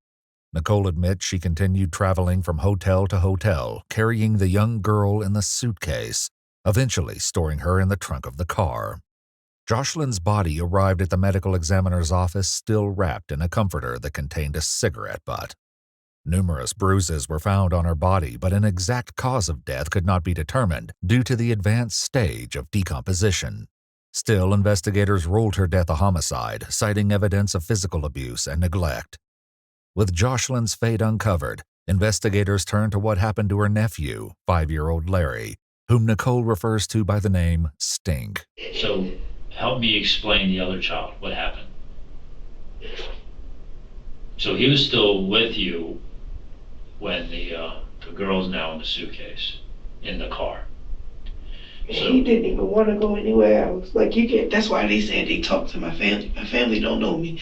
Nicole admits she continued traveling from hotel to hotel, carrying the young girl in the suitcase, eventually storing her in the trunk of the car. Jocelyn's body arrived at the medical examiner's office still wrapped in a comforter that contained a cigarette butt. Numerous bruises were found on her body, but an exact cause of death could not be determined due to the advanced stage of decomposition. Still, investigators ruled her death a homicide, citing evidence of physical abuse and neglect. With Jocelyn's fate uncovered, investigators turned to what happened to her nephew, 5-year-old Larry, whom Nicole refers to by the name Stink. So, help me explain the other child. What happened? So he was still with you when the girl's now in the suitcase, in the car. So, he didn't even want to go anywhere else. Like, that's why they said they talk to my family. My family don't know me.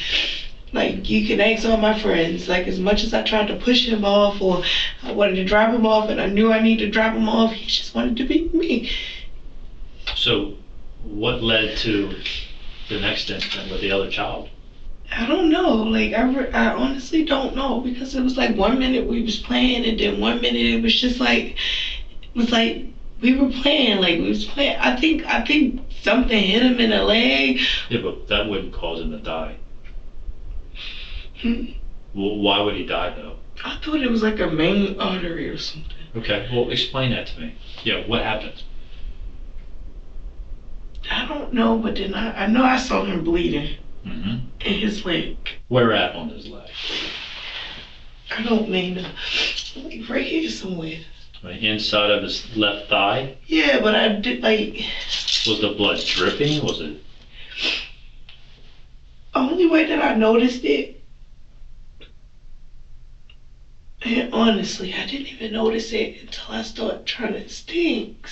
Like, you can ask all my friends. Like, as much as I tried to push him off or I wanted to drop him off and I knew I needed to drop him off, he just wanted to be with me. So what led to the next incident with the other child? I don't know. Like, I honestly don't know, because it was like 1 minute we was playing and then 1 minute it was just like, we were playing, like we was playing. I think something hit him in the leg. Yeah, but that wouldn't cause him to die. Hmm. Well, why would he die though? I thought it was like a main artery or something. Okay, well explain that to me. Yeah, what happened? I don't know, but then I know I saw him bleeding Mm-hmm. in his leg. Where at on his leg? I don't mean to. Like right here somewhere. Right inside of his left thigh? Yeah, but I did like. Was the blood dripping? Was it? Only way that I noticed it. And honestly, I didn't even notice it until I started trying to stink.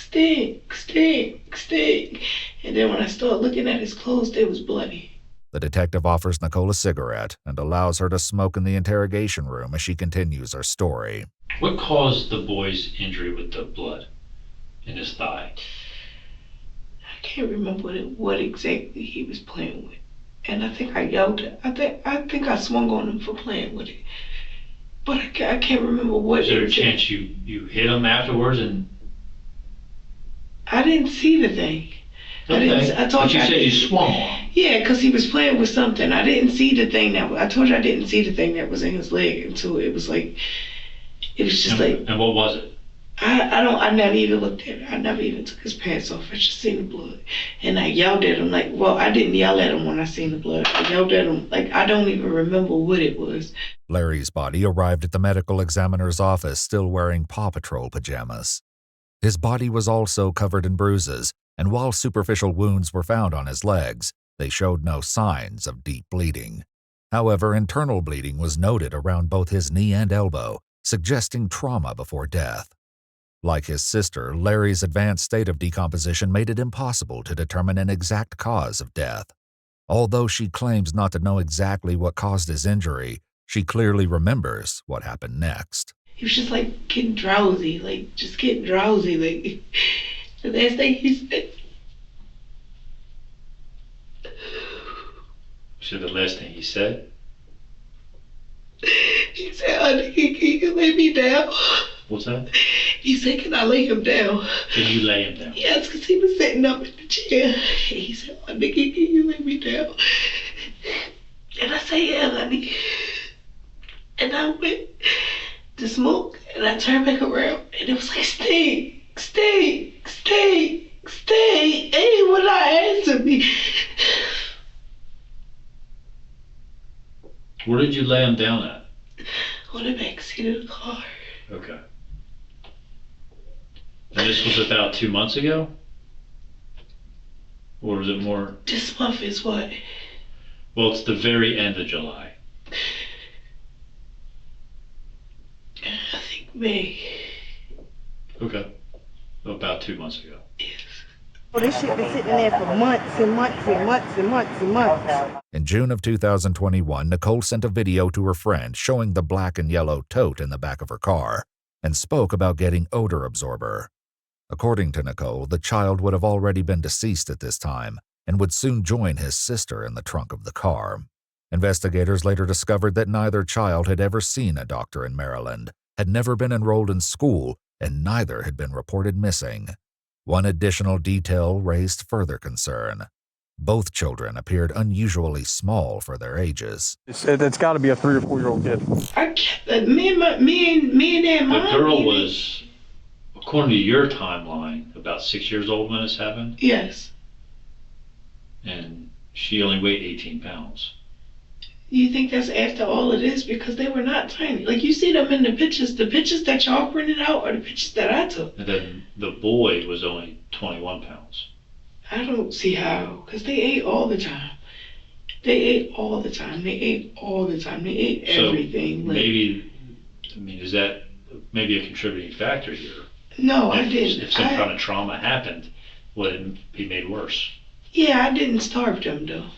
And then when I started looking at his clothes, they was bloody. The detective offers Nicole a cigarette and allows her to smoke in the interrogation room as she continues her story. What caused the boy's injury with the blood in his thigh? I can't remember what exactly he was playing with. And I think I yelled at I think I swung on him for playing with it. But I can't remember what. Is there a chance you hit him afterwards and... I didn't see the thing. Okay. I told but you said you swung on. Yeah, because he was playing with something. I didn't see the thing I told you I didn't see the thing that was in his leg until it was like, it was just And what was it? I never even looked at it. I never even took his pants off. I just seen the blood. And I yelled at him like, well, I didn't yell at him when I seen the blood. I yelled at him like, I don't even remember what it was. Larry's body arrived at the medical examiner's office still wearing Paw Patrol pajamas. His body was also covered in bruises, and while superficial wounds were found on his legs, they showed no signs of deep bleeding. However, internal bleeding was noted around both his knee and elbow, suggesting trauma before death. Like his sister, Larry's advanced state of decomposition made it impossible to determine an exact cause of death. Although she claims not to know exactly what caused his injury, she clearly remembers what happened next. He was just like getting drowsy, just getting drowsy. The last thing he said. So the last thing he said? He said, "Honey, can you lay me down?" What's that? He said, "Can I lay him down?" Can you lay him down? Yes, because he was sitting up in the chair. He said, "Honey, can you lay me down?" And I said, "Yeah, honey." And I went to smoke, and I turned back around, and it was like, "Stay, stay, stay, stay." And he would not answer me. Where did you lay him down at? On the backseat of the car. Okay. And this was about 2 months ago? Or was it more? This month is what? Well, it's the very end of July. I think May. Okay. About 2 months ago. Oh, this shit been sitting there for months and months and months and months and months. In June of 2021, Nicole sent a video to her friend showing the black and yellow tote in the back of her car and spoke about getting odor absorber. According to Nicole, the child would have already been deceased at this time and would soon join his sister in the trunk of the car. Investigators later discovered that neither child had ever seen a doctor in Maryland, had never been enrolled in school, and neither had been reported missing. One additional detail raised further concern. Both children appeared unusually small for their ages. It's got to be a 3 or 4 year old kid. Me and that mom. The girl was, according to your timeline, about 6 years old when this happened? Yes. And she only weighed 18 pounds. You think that's after all of this? Because they were not tiny. Like, you see them in the pictures that y'all printed out are the pictures that I took. And then the boy was only 21 pounds. I don't see how, because they ate all the time. They ate all the time. They ate all the time. They ate everything. So maybe, I mean, is that maybe a contributing factor here? No, I didn't. If some kind of trauma happened, would it be made worse? Yeah, I didn't starve them, though.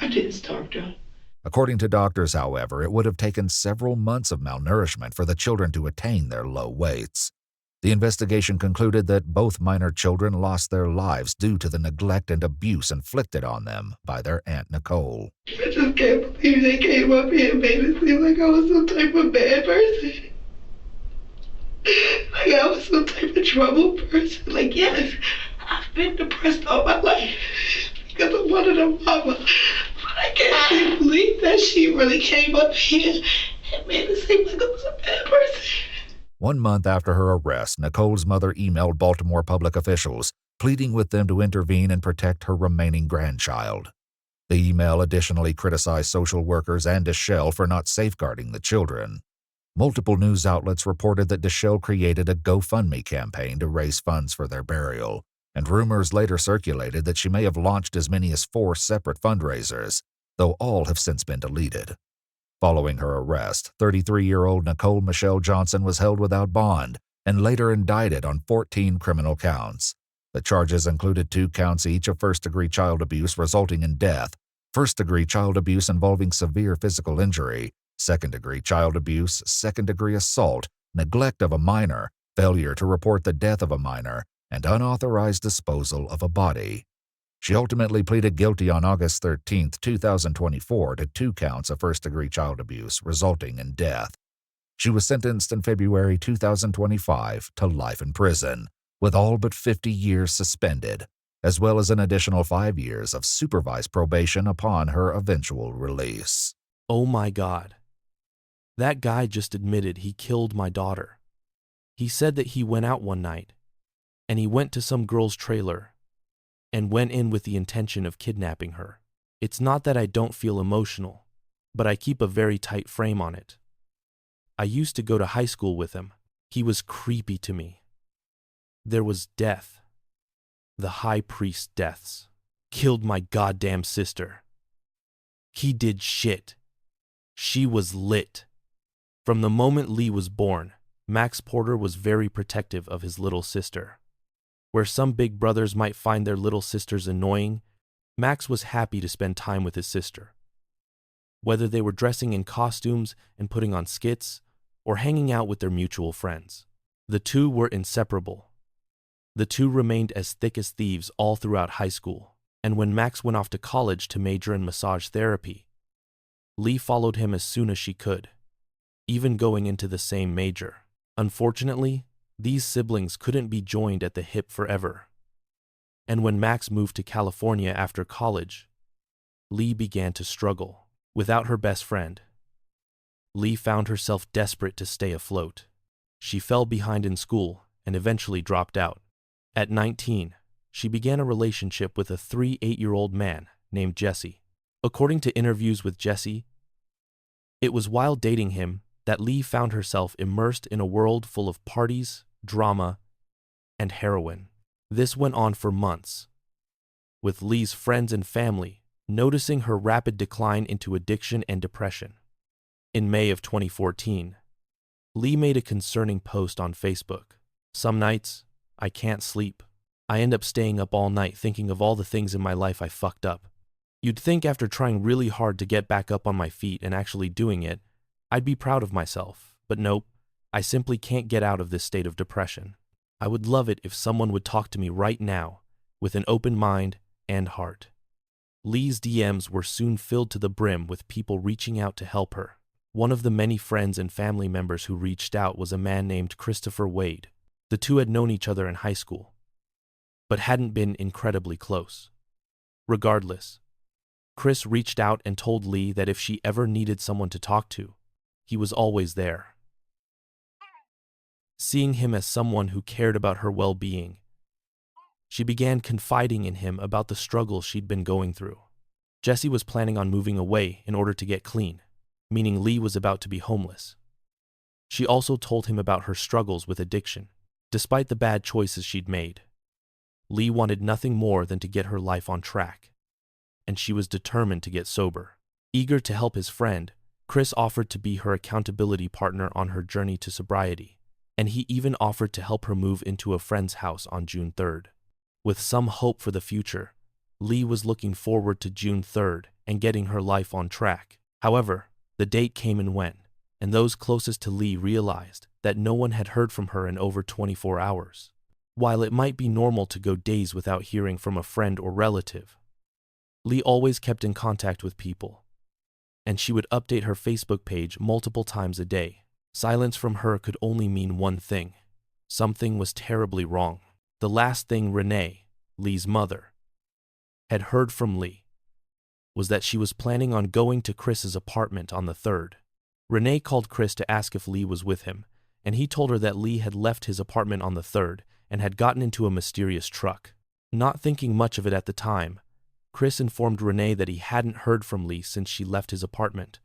I didn't starve them. According to doctors, however, it would have taken several months of malnourishment for the children to attain their low weights. The investigation concluded that both minor children lost their lives due to the neglect and abuse inflicted on them by their Aunt Nicole. I just can't believe they came up here and made it seem like I was some type of bad person. Like I was some type of trouble person. Like, yes, I've been depressed all my life because I wanted a mama. But I can't believe that she really came up here and made it seem like I was a bad person. 1 month after her arrest, Nicole's mother emailed Baltimore public officials, pleading with them to intervene and protect her remaining grandchild. The email additionally criticized social workers and Deschelle for not safeguarding the children. Multiple news outlets reported that Deschelle created a GoFundMe campaign to raise funds for their burial, and rumors later circulated that she may have launched as many as 4 separate fundraisers, though all have since been deleted. Following her arrest, 33-year-old Nicole Michelle Johnson was held without bond and later indicted on 14 criminal counts. The charges included 2 counts each of first-degree child abuse resulting in death, first-degree child abuse involving severe physical injury, second-degree child abuse, second-degree assault, neglect of a minor, failure to report the death of a minor, and unauthorized disposal of a body. She ultimately pleaded guilty on August 13, 2024 to 2 counts of first-degree child abuse resulting in death. She was sentenced in February 2025 to life in prison, with all but 50 years suspended, as well as an additional 5 years of supervised probation upon her eventual release. Oh my God. That guy just admitted he killed my daughter. He said that he went out one night, and he went to some girl's trailer and went in with the intention of kidnapping her. It's not that I don't feel emotional, but I keep a very tight frame on it. I used to go to high school with him. He was creepy to me. There was death. The high priest deaths. Killed my goddamn sister. He did shit. She was lit. From the moment Lee was born, Max Porter was very protective of his little sister. Where some big brothers might find their little sisters annoying, Max was happy to spend time with his sister. Whether they were dressing in costumes and putting on skits, or hanging out with their mutual friends, the two were inseparable. The two remained as thick as thieves all throughout high school, and when Max went off to college to major in massage therapy, Lee followed him as soon as she could, even going into the same major. Unfortunately, these siblings couldn't be joined at the hip forever. And when Max moved to California after college, Lee began to struggle. Without her best friend, Lee found herself desperate to stay afloat. She fell behind in school and eventually dropped out. At 19, she began a relationship with a 38-year-old man named Jesse. According to interviews with Jesse, it was while dating him that Lee found herself immersed in a world full of parties, drama, and heroin. This went on for months, with Lee's friends and family noticing her rapid decline into addiction and depression. In May of 2014, Lee made a concerning post on Facebook. Some nights, I can't sleep. I end up staying up all night thinking of all the things in my life I fucked up. You'd think after trying really hard to get back up on my feet and actually doing it, I'd be proud of myself, but nope, I simply can't get out of this state of depression. I would love it if someone would talk to me right now, with an open mind and heart. Lee's DMs were soon filled to the brim with people reaching out to help her. One of the many friends and family members who reached out was a man named Christopher Wade. The two had known each other in high school, but hadn't been incredibly close. Regardless, Chris reached out and told Lee that if she ever needed someone to talk to, he was always there. Seeing him as someone who cared about her well-being, she began confiding in him about the struggles she'd been going through. Jesse was planning on moving away in order to get clean, meaning Lee was about to be homeless. She also told him about her struggles with addiction. Despite the bad choices she'd made, Lee wanted nothing more than to get her life on track, and she was determined to get sober. Eager to help his friend, Chris offered to be her accountability partner on her journey to sobriety, and he even offered to help her move into a friend's house on June 3rd. With some hope for the future, Lee was looking forward to June 3rd and getting her life on track. However, the date came and went, and those closest to Lee realized that no one had heard from her in over 24 hours. While it might be normal to go days without hearing from a friend or relative, Lee always kept in contact with people, and she would update her Facebook page multiple times a day. Silence from her could only mean one thing: something was terribly wrong. The last thing Renee, Lee's mother, had heard from Lee was that she was planning on going to Chris's apartment on the 3rd. Renee called Chris to ask if Lee was with him, and he told her that Lee had left his apartment on the 3rd and had gotten into a mysterious truck. Not thinking much of it at the time, Chris informed Renee that he hadn't heard from Lee since she left his apartment,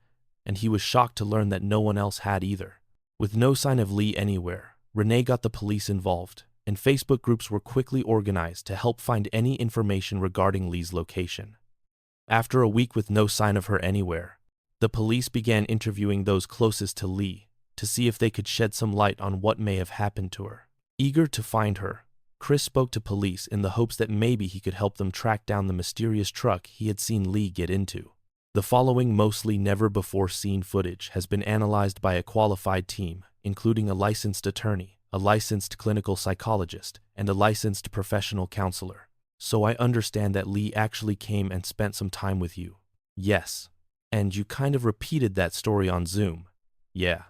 and he was shocked to learn that no one else had either. With no sign of Lee anywhere, Renee got the police involved, and Facebook groups were quickly organized to help find any information regarding Lee's location. After a week with no sign of her anywhere, the police began interviewing those closest to Lee to see if they could shed some light on what may have happened to her. Eager to find her, Chris spoke to police in the hopes that maybe he could help them track down the mysterious truck he had seen Lee get into. The following mostly never-before-seen footage has been analyzed by a qualified team, including a licensed attorney, a licensed clinical psychologist, and a licensed professional counselor. So I understand that Lee actually came and spent some time with you. Yes. And you kind of repeated that story on Zoom. Yeah.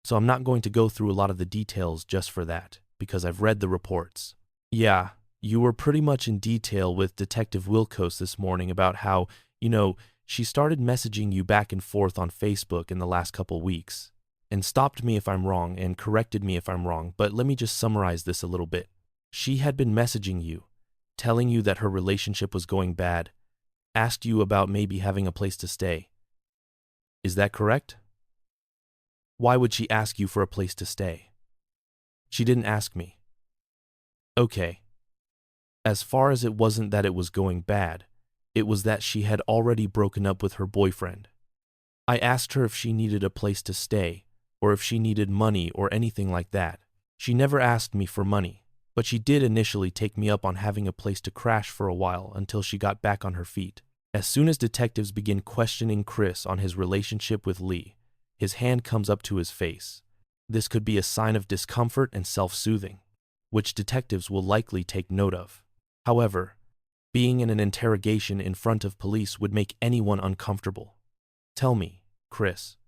So I'm not going to go through a lot of the details just for that, because I've read the reports. Yeah, you were pretty much in detail with Detective Wilkos this morning about how, she started messaging you back and forth on Facebook in the last couple weeks, and stopped me if I'm wrong and corrected me if I'm wrong, but let me just summarize this a little bit. She had been messaging you, telling you that her relationship was going bad, asked you about maybe having a place to stay. Is that correct? Why would she ask you for a place to stay? She didn't ask me. Okay. As far as it wasn't that it was going bad, it was that she had already broken up with her boyfriend. I asked her if she needed a place to stay, or if she needed money or anything like that. She never asked me for money, but she did initially take me up on having a place to crash for a while until she got back on her feet. As soon as detectives begin questioning Chris on his relationship with Lee, his hand comes up to his face. This could be a sign of discomfort and self-soothing, which detectives will likely take note of. However, being in an interrogation in front of police would make anyone uncomfortable. Tell me, Chris,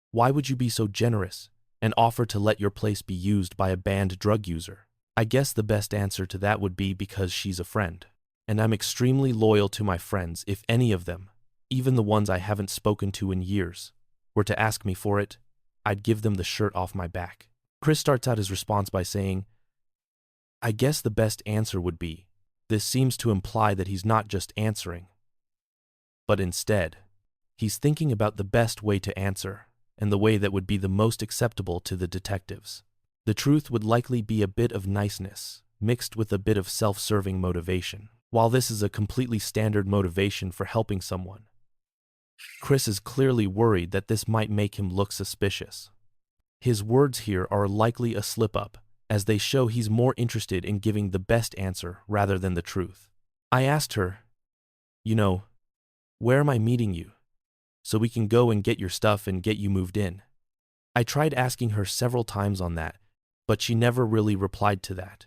why would you be so generous and offer to let your place be used by a banned drug user? I guess the best answer to that would be because she's a friend, and I'm extremely loyal to my friends. If any of them, even the ones I haven't spoken to in years, were to ask me for it, I'd give them the shirt off my back. Chris starts out his response by saying, I guess the best answer would be, this seems to imply that he's not just answering, but instead, he's thinking about the best way to answer, and the way that would be the most acceptable to the detectives. The truth would likely be a bit of niceness, mixed with a bit of self-serving motivation. While this is a completely standard motivation for helping someone, Chris is clearly worried that this might make him look suspicious. His words here are likely a slip-up, as they show he's more interested in giving the best answer rather than the truth. I asked her, where am I meeting you, so we can go and get your stuff and get you moved in? I tried asking her several times on that, but she never really replied to that.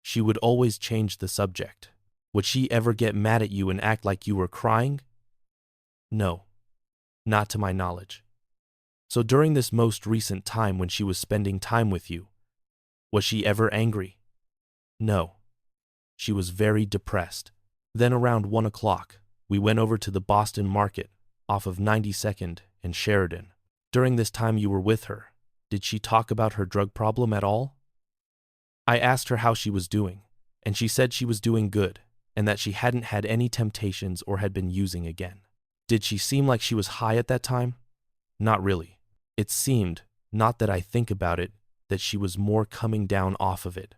She would always change the subject. Would she ever get mad at you and act like you were crying? No, not to my knowledge. So during this most recent time when she was spending time with you, was she ever angry? No. She was very depressed. Then around 1 o'clock, we went over to the Boston Market off of 92nd and Sheridan. During this time you were with her, did she talk about her drug problem at all? I asked her how she was doing, and she said she was doing good, and that she hadn't had any temptations or had been using again. Did she seem like she was high at that time? Not really. It seemed, not that I think about it, that she was more coming down off of it.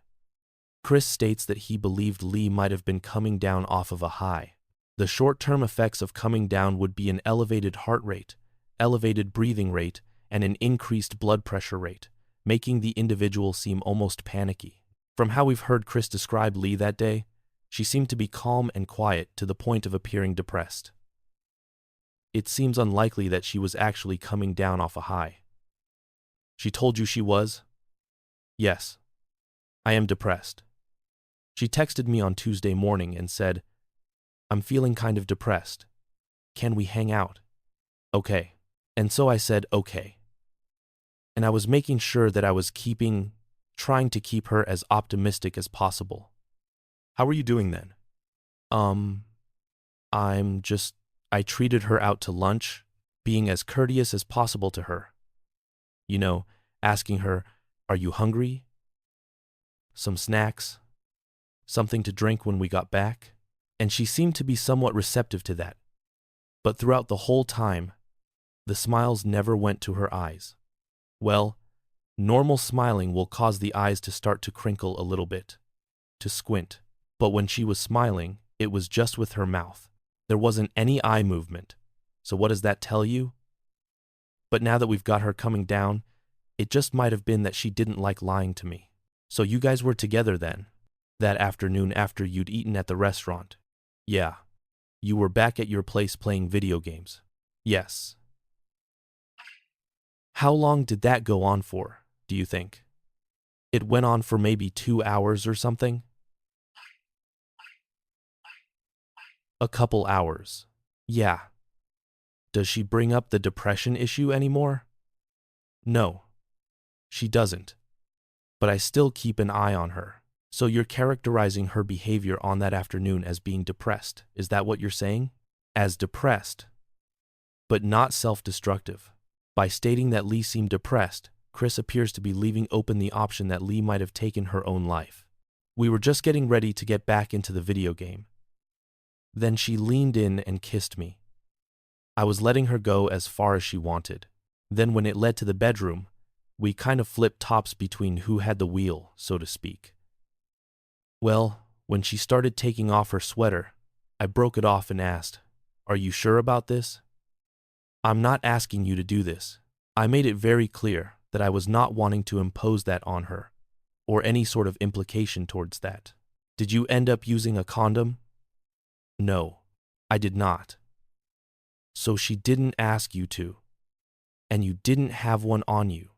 Chris states that he believed Lee might have been coming down off of a high. The short-term effects of coming down would be an elevated heart rate, elevated breathing rate, and an increased blood pressure rate, making the individual seem almost panicky. From how we've heard Chris describe Lee that day, she seemed to be calm and quiet to the point of appearing depressed. It seems unlikely that she was actually coming down off a high. She told you she was? Yes. I am depressed. She texted me on Tuesday morning and said, I'm feeling kind of depressed. Can we hang out? Okay. And so I said, okay. And I was making sure that I was trying to keep her as optimistic as possible. How are you doing then? I treated her out to lunch, being as courteous as possible to her. Asking her, are you hungry? Some snacks? Something to drink when we got back? And she seemed to be somewhat receptive to that. But throughout the whole time, the smiles never went to her eyes. Well, normal smiling will cause the eyes to start to crinkle a little bit, to squint. But when she was smiling, it was just with her mouth. There wasn't any eye movement. So what does that tell you? But now that we've got her coming down, it just might have been that she didn't like lying to me. So you guys were together then, that afternoon after you'd eaten at the restaurant? Yeah. You were back at your place playing video games? Yes. How long did that go on for, do you think? It went on for maybe 2 hours or something? A couple hours. Yeah. Does she bring up the depression issue anymore? No. She doesn't. But I still keep an eye on her. So you're characterizing her behavior on that afternoon as being depressed, is that what you're saying? As depressed, but not self-destructive. By stating that Lee seemed depressed, Chris appears to be leaving open the option that Lee might have taken her own life. We were just getting ready to get back into the video game. Then she leaned in and kissed me. I was letting her go as far as she wanted. Then when it led to the bedroom, we kind of flipped tops between who had the wheel, so to speak. Well, When she started taking off her sweater, I broke it off and asked, "Are you sure about this?" "I'm not asking you to do this." I made it very clear that I was not wanting to impose that on her, or any sort of implication towards that. "Did you end up using a condom?" "No, I did not." "So she didn't ask you to, and you didn't have one on you?"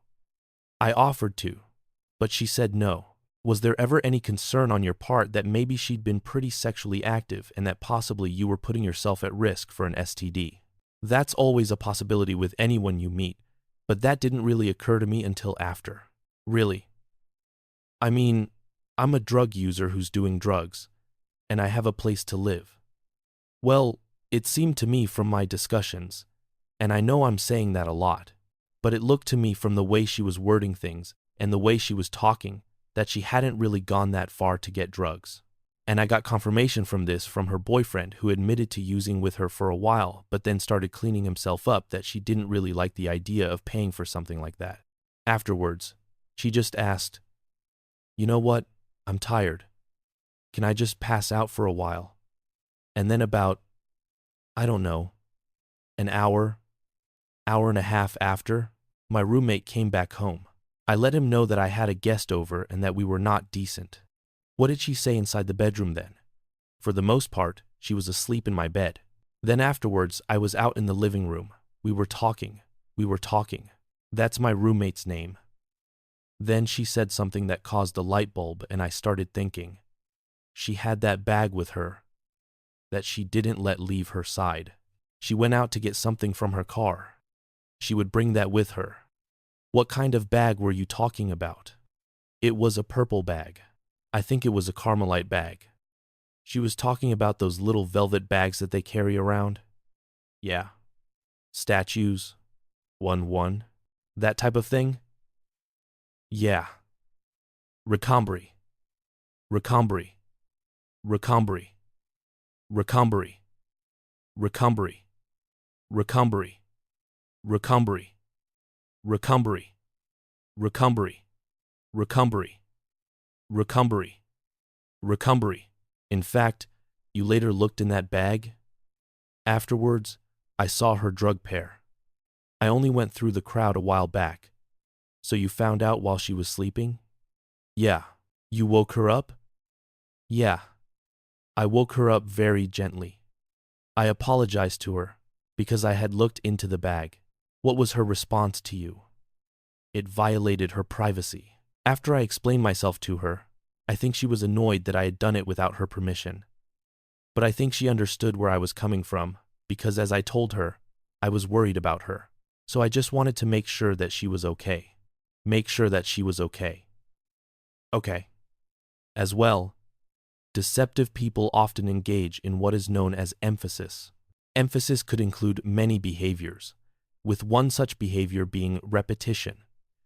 "I offered to, but she said no." "Was there ever any concern on your part that maybe she'd been pretty sexually active and that possibly you were putting yourself at risk for an STD?" "That's always a possibility with anyone you meet, but that didn't really occur to me until after." "Really?" "I mean, I'm a drug user who's doing drugs, and I have a place to live." "Well, it seemed to me from my discussions, and I know I'm saying that a lot, but it looked to me from the way she was wording things and the way she was talking that she hadn't really gone that far to get drugs. And I got confirmation from this from her boyfriend, who admitted to using with her for a while but then started cleaning himself up, that she didn't really like the idea of paying for something like that. Afterwards, she just asked, "You know what? I'm tired. Can I just pass out for a while?" And then about, I don't know, an hour and a half after, my roommate came back home. I let him know that I had a guest over and that we were not decent. What did she say inside the bedroom then? For the most part, she was asleep in my bed. Then afterwards, I was out in the living room. We were talking. That's my roommate's name. Then she said something that caused a light bulb, and I started thinking. She had that bag with her that she didn't let leave her side. She went out to get something from her car. She would bring that with her. "What kind of bag were you talking about?" "It was a purple bag. I think it was a Carmelite bag." She was talking about those little velvet bags that they carry around. "Yeah. Statues. 1-1. That type of thing?" "Yeah. Recambri. Recambri. Recambri. Recambri. Recambri. Recambri. Recambri. Recambri. Recambri. Recambri. Recambri. Recambri. In fact, you later looked in that bag?" Afterwards, I saw her drug pair. I only went through the crowd a while back. "So you found out while she was sleeping?" "Yeah." "You woke her up?" "Yeah. I woke her up very gently. I apologized to her because I had looked into the bag." "What was her response to you?" "It violated her privacy." After I explained myself to her, I think she was annoyed that I had done it without her permission. But I think she understood where I was coming from, because as I told her, I was worried about her. So I just wanted to make sure that she was okay. Okay. As well, deceptive people often engage in what is known as emphasis. Emphasis could include many behaviors, with one such behavior being repetition,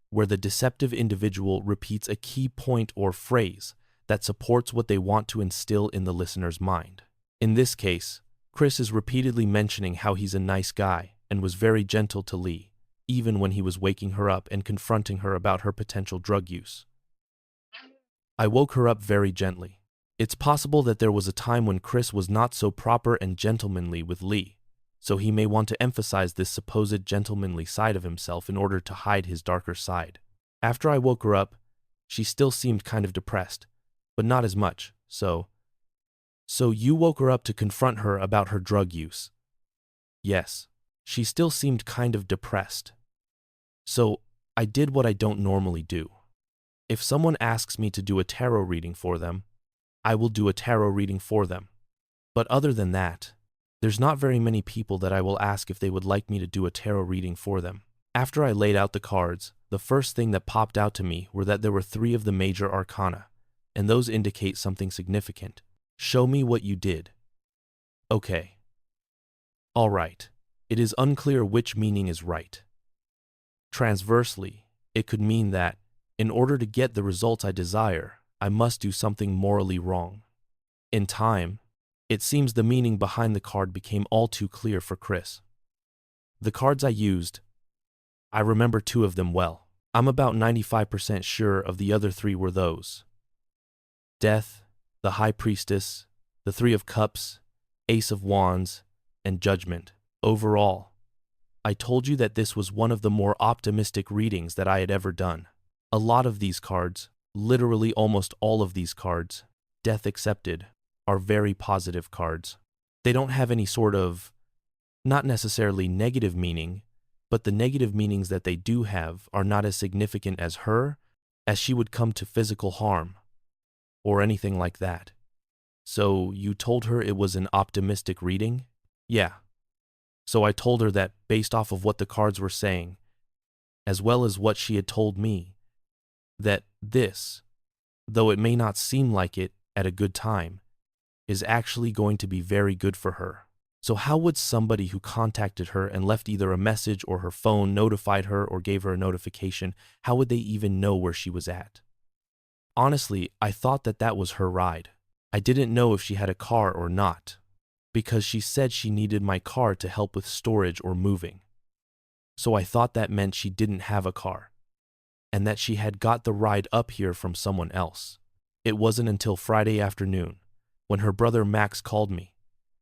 where the deceptive individual repeats a key point or phrase that supports what they want to instill in the listener's mind. In this case, Chris is repeatedly mentioning how he's a nice guy and was very gentle to Lee, even when he was waking her up and confronting her about her potential drug use. "I woke her up very gently." It's possible that there was a time when Chris was not so proper and gentlemanly with Lee, so he may want to emphasize this supposed gentlemanly side of himself in order to hide his darker side. "After I woke her up, she still seemed kind of depressed, but not as much, so you woke her up to confront her about her drug use?" "Yes. She still seemed kind of depressed. So I did what I don't normally do. If someone asks me to do a tarot reading for them, I will do a tarot reading for them. But other than that, there's not very many people that I will ask if they would like me to do a tarot reading for them." After I laid out the cards, the first thing that popped out to me were that there were 3 of the major arcana, and those indicate something significant. "Show me what you did." "Okay." "All right. It is unclear which meaning is right. Transversely, it could mean that, in order to get the results I desire, I must do something morally wrong." In time, it seems the meaning behind the card became all too clear for Chris. The cards I used, I remember 2 of them well. I'm about 95% sure of the other 3 were those: death the High Priestess, the Three of Cups, Ace of Wands, and Judgment. Overall, I told you that this was one of the more optimistic readings that I had ever done. A lot of these cards, literally almost all of these cards, death accepted, are very positive cards. They don't have any sort of, not necessarily negative meaning, but the negative meanings that they do have are not as significant as her, as she would come to physical harm, or anything like that. So you told her it was an optimistic reading? Yeah. So I told her that based off of what the cards were saying, as well as what she had told me, that this, though it may not seem like it at a good time, is actually going to be very good for her. So how would somebody who contacted her and left either a message or her phone notified her or gave her a notification, how would they even know where she was at? Honestly, I thought that that was her ride. I didn't know if she had a car or not, because she said she needed my car to help with storage or moving. So I thought that meant she didn't have a car, and that she had got the ride up here from someone else. It wasn't until Friday afternoon, when her brother Max called me,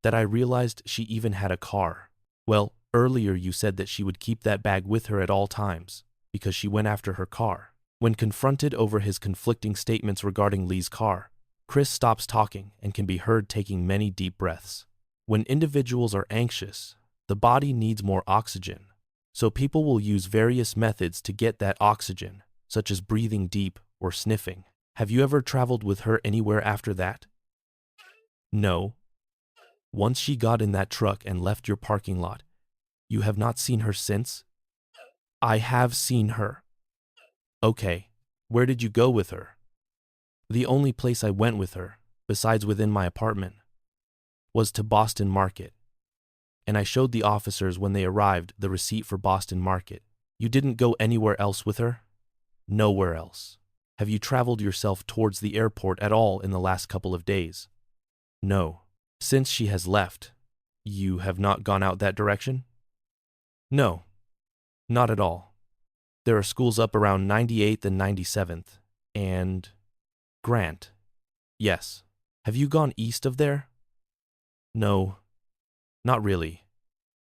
that I realized she even had a car. Well, earlier you said that she would keep that bag with her at all times, because she went after her car. When confronted over his conflicting statements regarding Lee's car, Chris stops talking and can be heard taking many deep breaths. When individuals are anxious, the body needs more oxygen, so people will use various methods to get that oxygen, such as breathing deep or sniffing. Have you ever traveled with her anywhere after that? No. Once she got in that truck and left your parking lot, you have not seen her since? I have seen her. Okay, where did you go with her? The only place I went with her, besides within my apartment, was to Boston Market, and I showed the officers when they arrived the receipt for Boston Market. You didn't go anywhere else with her? Nowhere else. Have you traveled yourself towards the airport at all in the last couple of days? No. Since she has left, you have not gone out that direction? No, not at all. There are schools up around 98th and 97th, and Grant. Yes. Have you gone east of there? No, not really.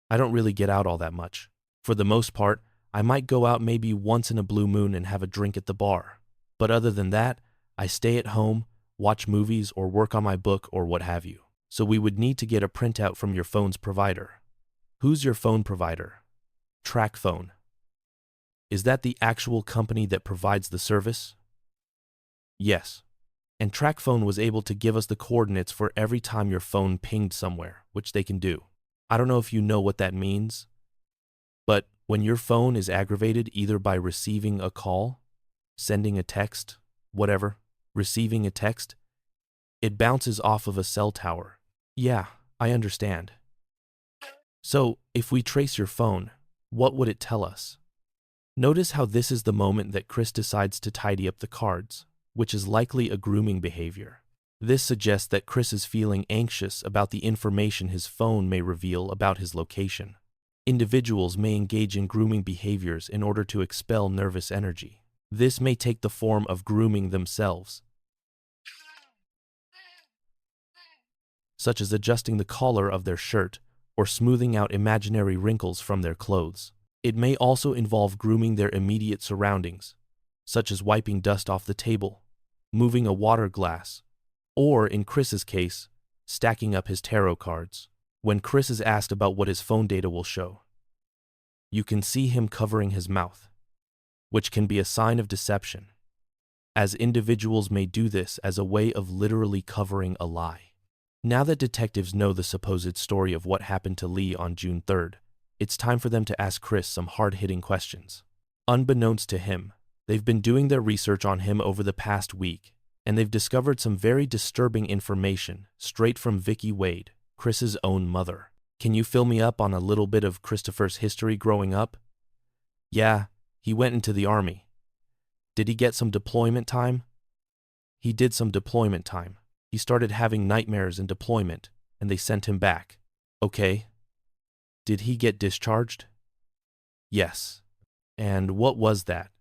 I don't really get out all that much. For the most part, I might go out maybe once in a blue moon and have a drink at the bar. But other than that, I stay at home, watch movies, or work on my book or what have you. So we would need to get a printout from your phone's provider. Who's your phone provider? TrackPhone. Is that the actual company that provides the service? Yes. And TrackPhone was able to give us the coordinates for every time your phone pinged somewhere, which they can do. I don't know if you know what that means, but when your phone is aggravated either by receiving a call, sending a text, whatever, receiving a text, it bounces off of a cell tower. Yeah, I understand. So, if we trace your phone, what would it tell us? Notice how this is the moment that Chris decides to tidy up the cards, which is likely a grooming behavior. This suggests that Chris is feeling anxious about the information his phone may reveal about his location. Individuals may engage in grooming behaviors in order to expel nervous energy. This may take the form of grooming themselves, such as adjusting the collar of their shirt or smoothing out imaginary wrinkles from their clothes. It may also involve grooming their immediate surroundings, such as wiping dust off the table, moving a water glass, or, in Chris's case, stacking up his tarot cards. When Chris is asked about what his phone data will show, you can see him covering his mouth, which can be a sign of deception, as individuals may do this as a way of literally covering a lie. Now that detectives know the supposed story of what happened to Lee on June 3rd, it's time for them to ask Chris some hard-hitting questions. Unbeknownst to him, they've been doing their research on him over the past week, and they've discovered some very disturbing information straight from Vicky Wade, Chris's own mother. Can you fill me up on a little bit of Christopher's history growing up? Yeah, he went into the army. Did he get some deployment time? He did some deployment time. He started having nightmares in deployment, and they sent him back. Okay. Did he get discharged? Yes. And what was that?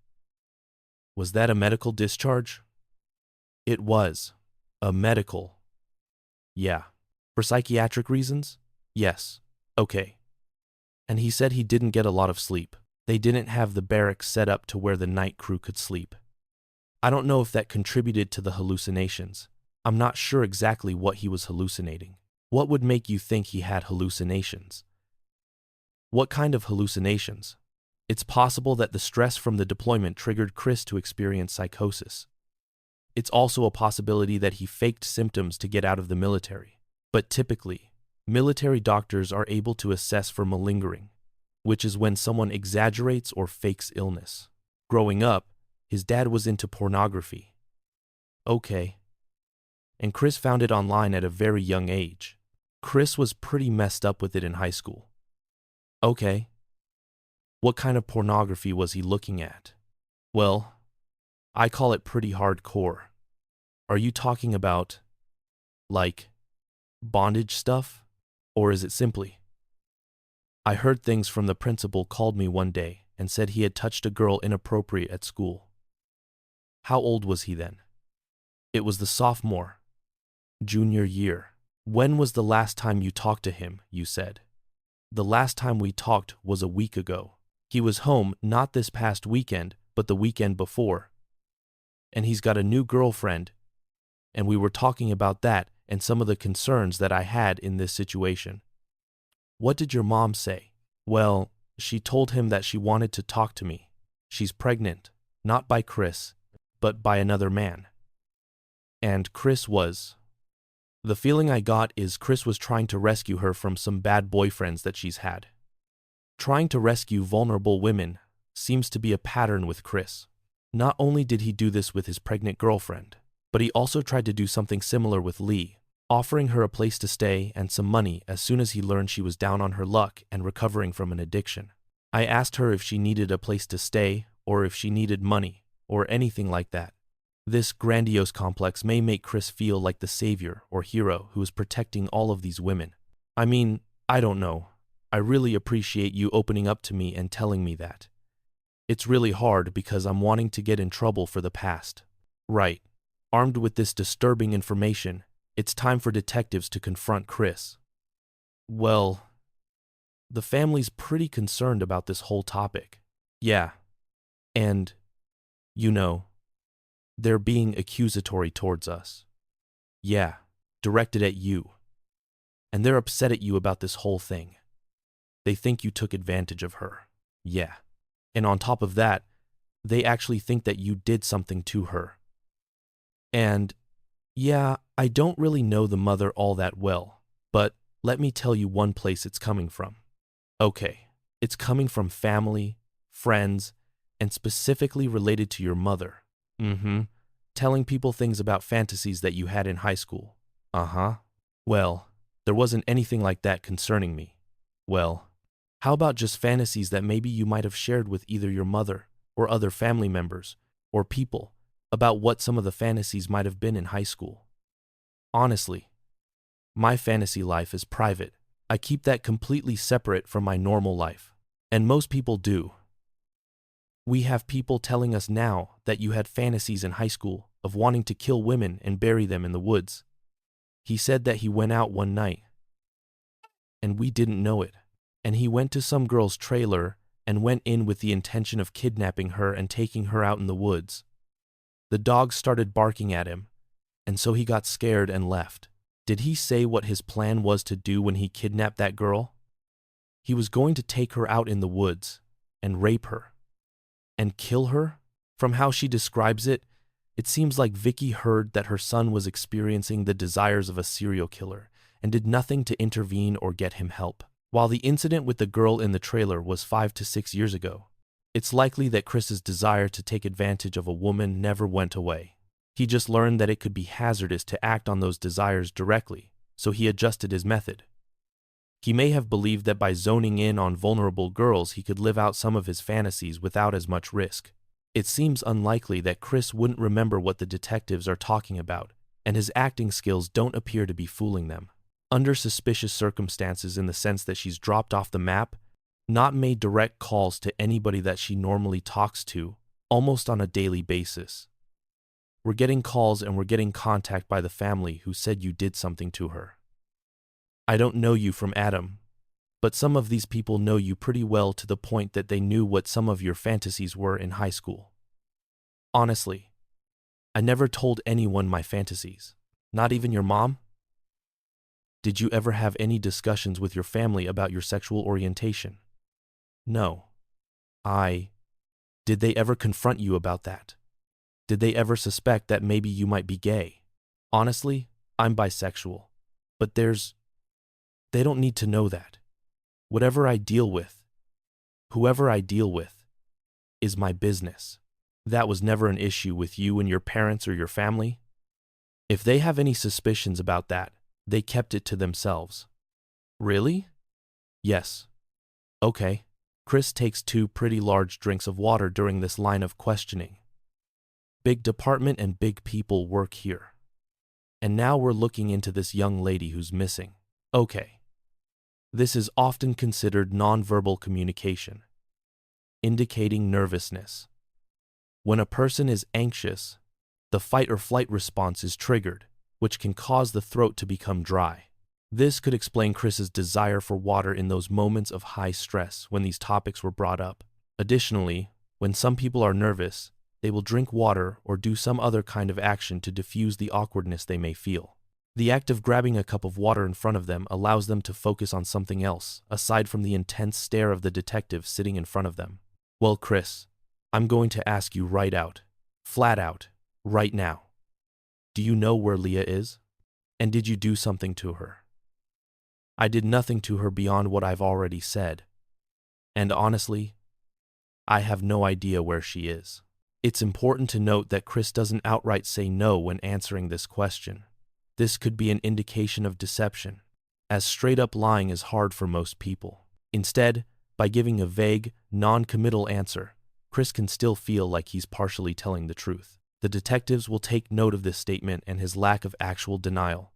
Was that a medical discharge? It was. A medical. Yeah. For psychiatric reasons? Yes. Okay. And he said he didn't get a lot of sleep. They didn't have the barracks set up to where the night crew could sleep. I don't know if that contributed to the hallucinations. I'm not sure exactly what he was hallucinating. What would make you think he had hallucinations? What kind of hallucinations? It's possible that the stress from the deployment triggered Chris to experience psychosis. It's also a possibility that he faked symptoms to get out of the military. But typically, military doctors are able to assess for malingering, which is when someone exaggerates or fakes illness. Growing up, his dad was into pornography. Okay. And Chris found it online at a very young age. Chris was pretty messed up with it in high school. Okay. What kind of pornography was he looking at? Well, I call it pretty hardcore. Are you talking about, like, bondage stuff? Or is it simply? I heard things from the principal called me one day and said he had touched a girl inappropriate at school. How old was he then? It was the sophomore, junior year. When was the last time you talked to him, you said? The last time we talked was a week ago. He was home not this past weekend, but the weekend before. And he's got a new girlfriend, and we were talking about that and some of the concerns that I had in this situation. What did your mom say? Well, she told him that she wanted to talk to me. She's pregnant, not by Chris, but by another man. And Chris was. The feeling I got is Chris was trying to rescue her from some bad boyfriends that she's had. Trying to rescue vulnerable women seems to be a pattern with Chris. Not only did he do this with his pregnant girlfriend, but he also tried to do something similar with Lee, offering her a place to stay and some money as soon as he learned she was down on her luck and recovering from an addiction. I asked her if she needed a place to stay or if she needed money or anything like that. This grandiose complex may make Chris feel like the savior or hero who is protecting all of these women. I mean, I don't know. I really appreciate you opening up to me and telling me that. It's really hard because I'm wanting to get in trouble for the past. Right. Armed with this disturbing information, it's time for detectives to confront Chris. Well, the family's pretty concerned about this whole topic. Yeah. And, you know, they're being accusatory towards us. Yeah, directed at you. And they're upset at you about this whole thing. They think you took advantage of her. Yeah. And on top of that, they actually think that you did something to her. And, yeah, I don't really know the mother all that well, but let me tell you one place it's coming from. Okay, it's coming from family, friends, and specifically related to your mother. Telling people things about fantasies that you had in high school. Well, there wasn't anything like that concerning me. Well, how about just fantasies that maybe you might have shared with either your mother or other family members or people about what some of the fantasies might have been in high school? Honestly, my fantasy life is private. I keep that completely separate from my normal life. And most people do. We have people telling us now that you had fantasies in high school of wanting to kill women and bury them in the woods. He said that he went out one night, and we didn't know it. And he went to some girl's trailer and went in with the intention of kidnapping her and taking her out in the woods. The dog started barking at him, and so he got scared and left. Did he say what his plan was to do when he kidnapped that girl? He was going to take her out in the woods and rape her. And kill her? From how she describes it, it seems like Vicky heard that her son was experiencing the desires of a serial killer and did nothing to intervene or get him help. While the incident with the girl in the trailer was 5 to 6 years ago, it's likely that Chris's desire to take advantage of a woman never went away. He just learned that it could be hazardous to act on those desires directly, so he adjusted his method. He may have believed that by zoning in on vulnerable girls he could live out some of his fantasies without as much risk. It seems unlikely that Chris wouldn't remember what the detectives are talking about, and his acting skills don't appear to be fooling them. Under suspicious circumstances in the sense that she's dropped off the map, not made direct calls to anybody that she normally talks to, almost on a daily basis. We're getting calls and we're getting contact by the family who said you did something to her. I don't know you from Adam, but some of these people know you pretty well to the point that they knew what some of your fantasies were in high school. Honestly, I never told anyone my fantasies, not even your mom. Did you ever have any discussions with your family about your sexual orientation? No. Did they ever confront you about that? Did they ever suspect that maybe you might be gay? Honestly, I'm bisexual, but they don't need to know that. Whatever I deal with, whoever I deal with, is my business. That was never an issue with you and your parents or your family. If they have any suspicions about that, they kept it to themselves. Really? Yes. Okay. Chris takes 2 pretty large drinks of water during this line of questioning. Big department and big people work here. And now we're looking into this young lady who's missing. Okay. This is often considered nonverbal communication, indicating nervousness. When a person is anxious, the fight or flight response is triggered, which can cause the throat to become dry. This could explain Chris's desire for water in those moments of high stress when these topics were brought up. Additionally, when some people are nervous, they will drink water or do some other kind of action to diffuse the awkwardness they may feel. The act of grabbing a cup of water in front of them allows them to focus on something else, aside from the intense stare of the detective sitting in front of them. Well, Chris, I'm going to ask you right out, flat out, right now. Do you know where Leah is? And did you do something to her? I did nothing to her beyond what I've already said. And honestly, I have no idea where she is. It's important to note that Chris doesn't outright say no when answering this question. This could be an indication of deception, as straight-up lying is hard for most people. Instead, by giving a vague, non-committal answer, Chris can still feel like he's partially telling the truth. The detectives will take note of this statement and his lack of actual denial.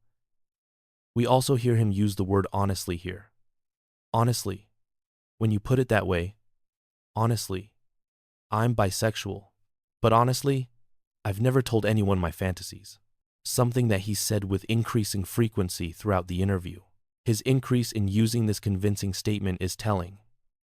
We also hear him use the word honestly here. Honestly, when you put it that way, honestly, I'm bisexual, but honestly, I've never told anyone my fantasies. Something that he said with increasing frequency throughout the interview. His increase in using this convincing statement is telling,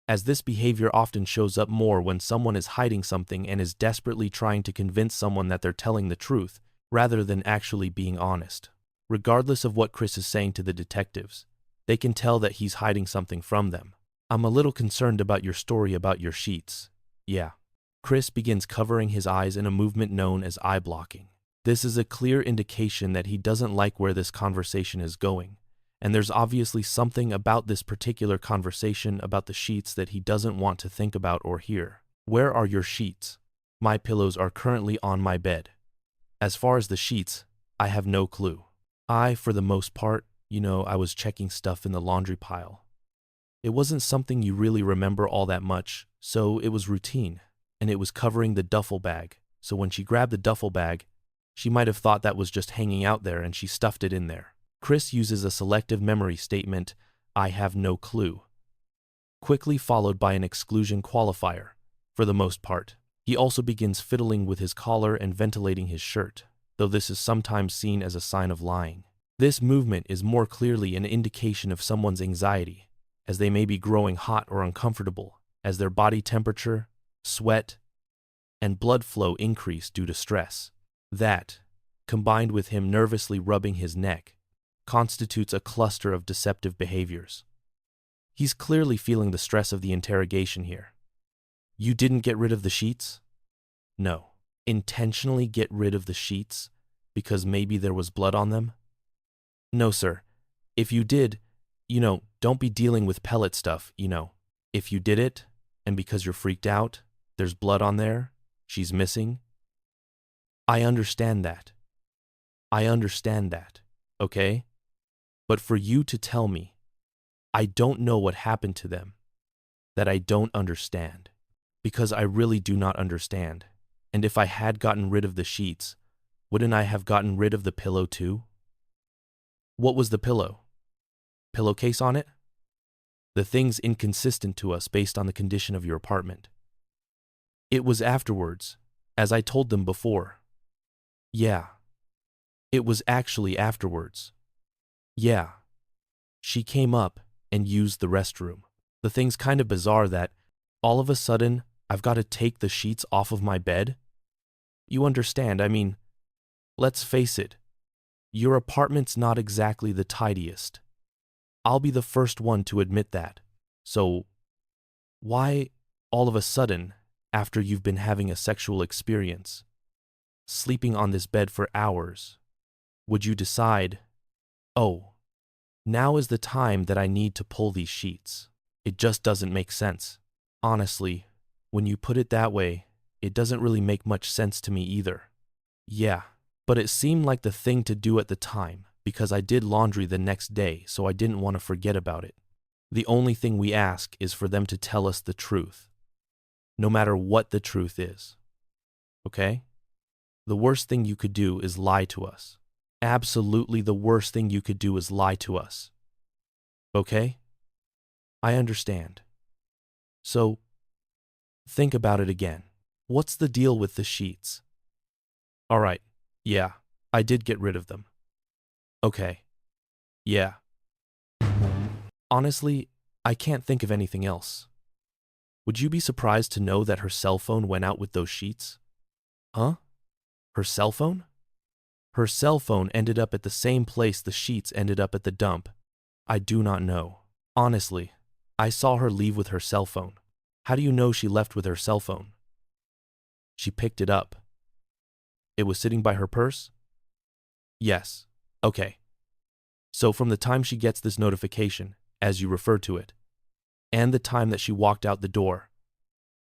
as this behavior often shows up more when someone is hiding something and is desperately trying to convince someone that they're telling the truth, rather than actually being honest. Regardless of what Chris is saying to the detectives, they can tell that he's hiding something from them. I'm a little concerned about your story about your sheets. Yeah. Chris begins covering his eyes in a movement known as eye blocking. This is a clear indication that he doesn't like where this conversation is going, and there's obviously something about this particular conversation about the sheets that he doesn't want to think about or hear. Where are your sheets? My pillows are currently on my bed. As far as the sheets, I have no clue. For the most part, I was checking stuff in the laundry pile. It wasn't something you really remember all that much, so it was routine, and it was covering the duffel bag, so when she grabbed the duffel bag, she might have thought that was just hanging out there and she stuffed it in there. Chris uses a selective memory statement, I have no clue, quickly followed by an exclusion qualifier, for the most part. He also begins fiddling with his collar and ventilating his shirt, though this is sometimes seen as a sign of lying. This movement is more clearly an indication of someone's anxiety, as they may be growing hot or uncomfortable, as their body temperature, sweat, and blood flow increase due to stress. That, combined with him nervously rubbing his neck, constitutes a cluster of deceptive behaviors. He's clearly feeling the stress of the interrogation here. You didn't get rid of the sheets? No. Intentionally get rid of the sheets because maybe there was blood on them? No, sir. If you did, don't be dealing with pellet stuff, If you did it, and because you're freaked out, there's blood on there, she's missing. I understand that. Okay? But for you to tell me, I don't know what happened to them, that I don't understand, because I really do not understand. And if I had gotten rid of the sheets, wouldn't I have gotten rid of the pillow too? What was the pillow? Pillowcase on it? The thing's inconsistent to us based on the condition of your apartment. It was afterwards, as I told them before. Yeah. It was actually afterwards. Yeah. She came up and used the restroom. The thing's kind of bizarre that all of a sudden I've got to take the sheets off of my bed. You understand, I mean, let's face it, your apartment's not exactly the tidiest. I'll be the first one to admit that. So, why all of a sudden, after you've been having a sexual experience, sleeping on this bed for hours, would you decide, oh, now is the time that I need to pull these sheets? It just doesn't make sense. Honestly, when you put it that way, it doesn't really make much sense to me either. Yeah, but it seemed like the thing to do at the time because I did laundry the next day, so I didn't want to forget about it. The only thing we ask is for them to tell us the truth, no matter what the truth is. Okay? The worst thing you could do is lie to us. Absolutely the worst thing you could do is lie to us. Okay? I understand. So, think about it again. What's the deal with the sheets? All right, yeah, I did get rid of them. Okay. Yeah. Honestly, I can't think of anything else. Would you be surprised to know that her cell phone went out with those sheets? Huh? Her cell phone? Her cell phone ended up at the same place the sheets ended up at the dump. I do not know. Honestly, I saw her leave with her cell phone. How do you know she left with her cell phone? She picked it up. It was sitting by her purse? Yes. Okay. So from the time she gets this notification, as you refer to it, and the time that she walked out the door,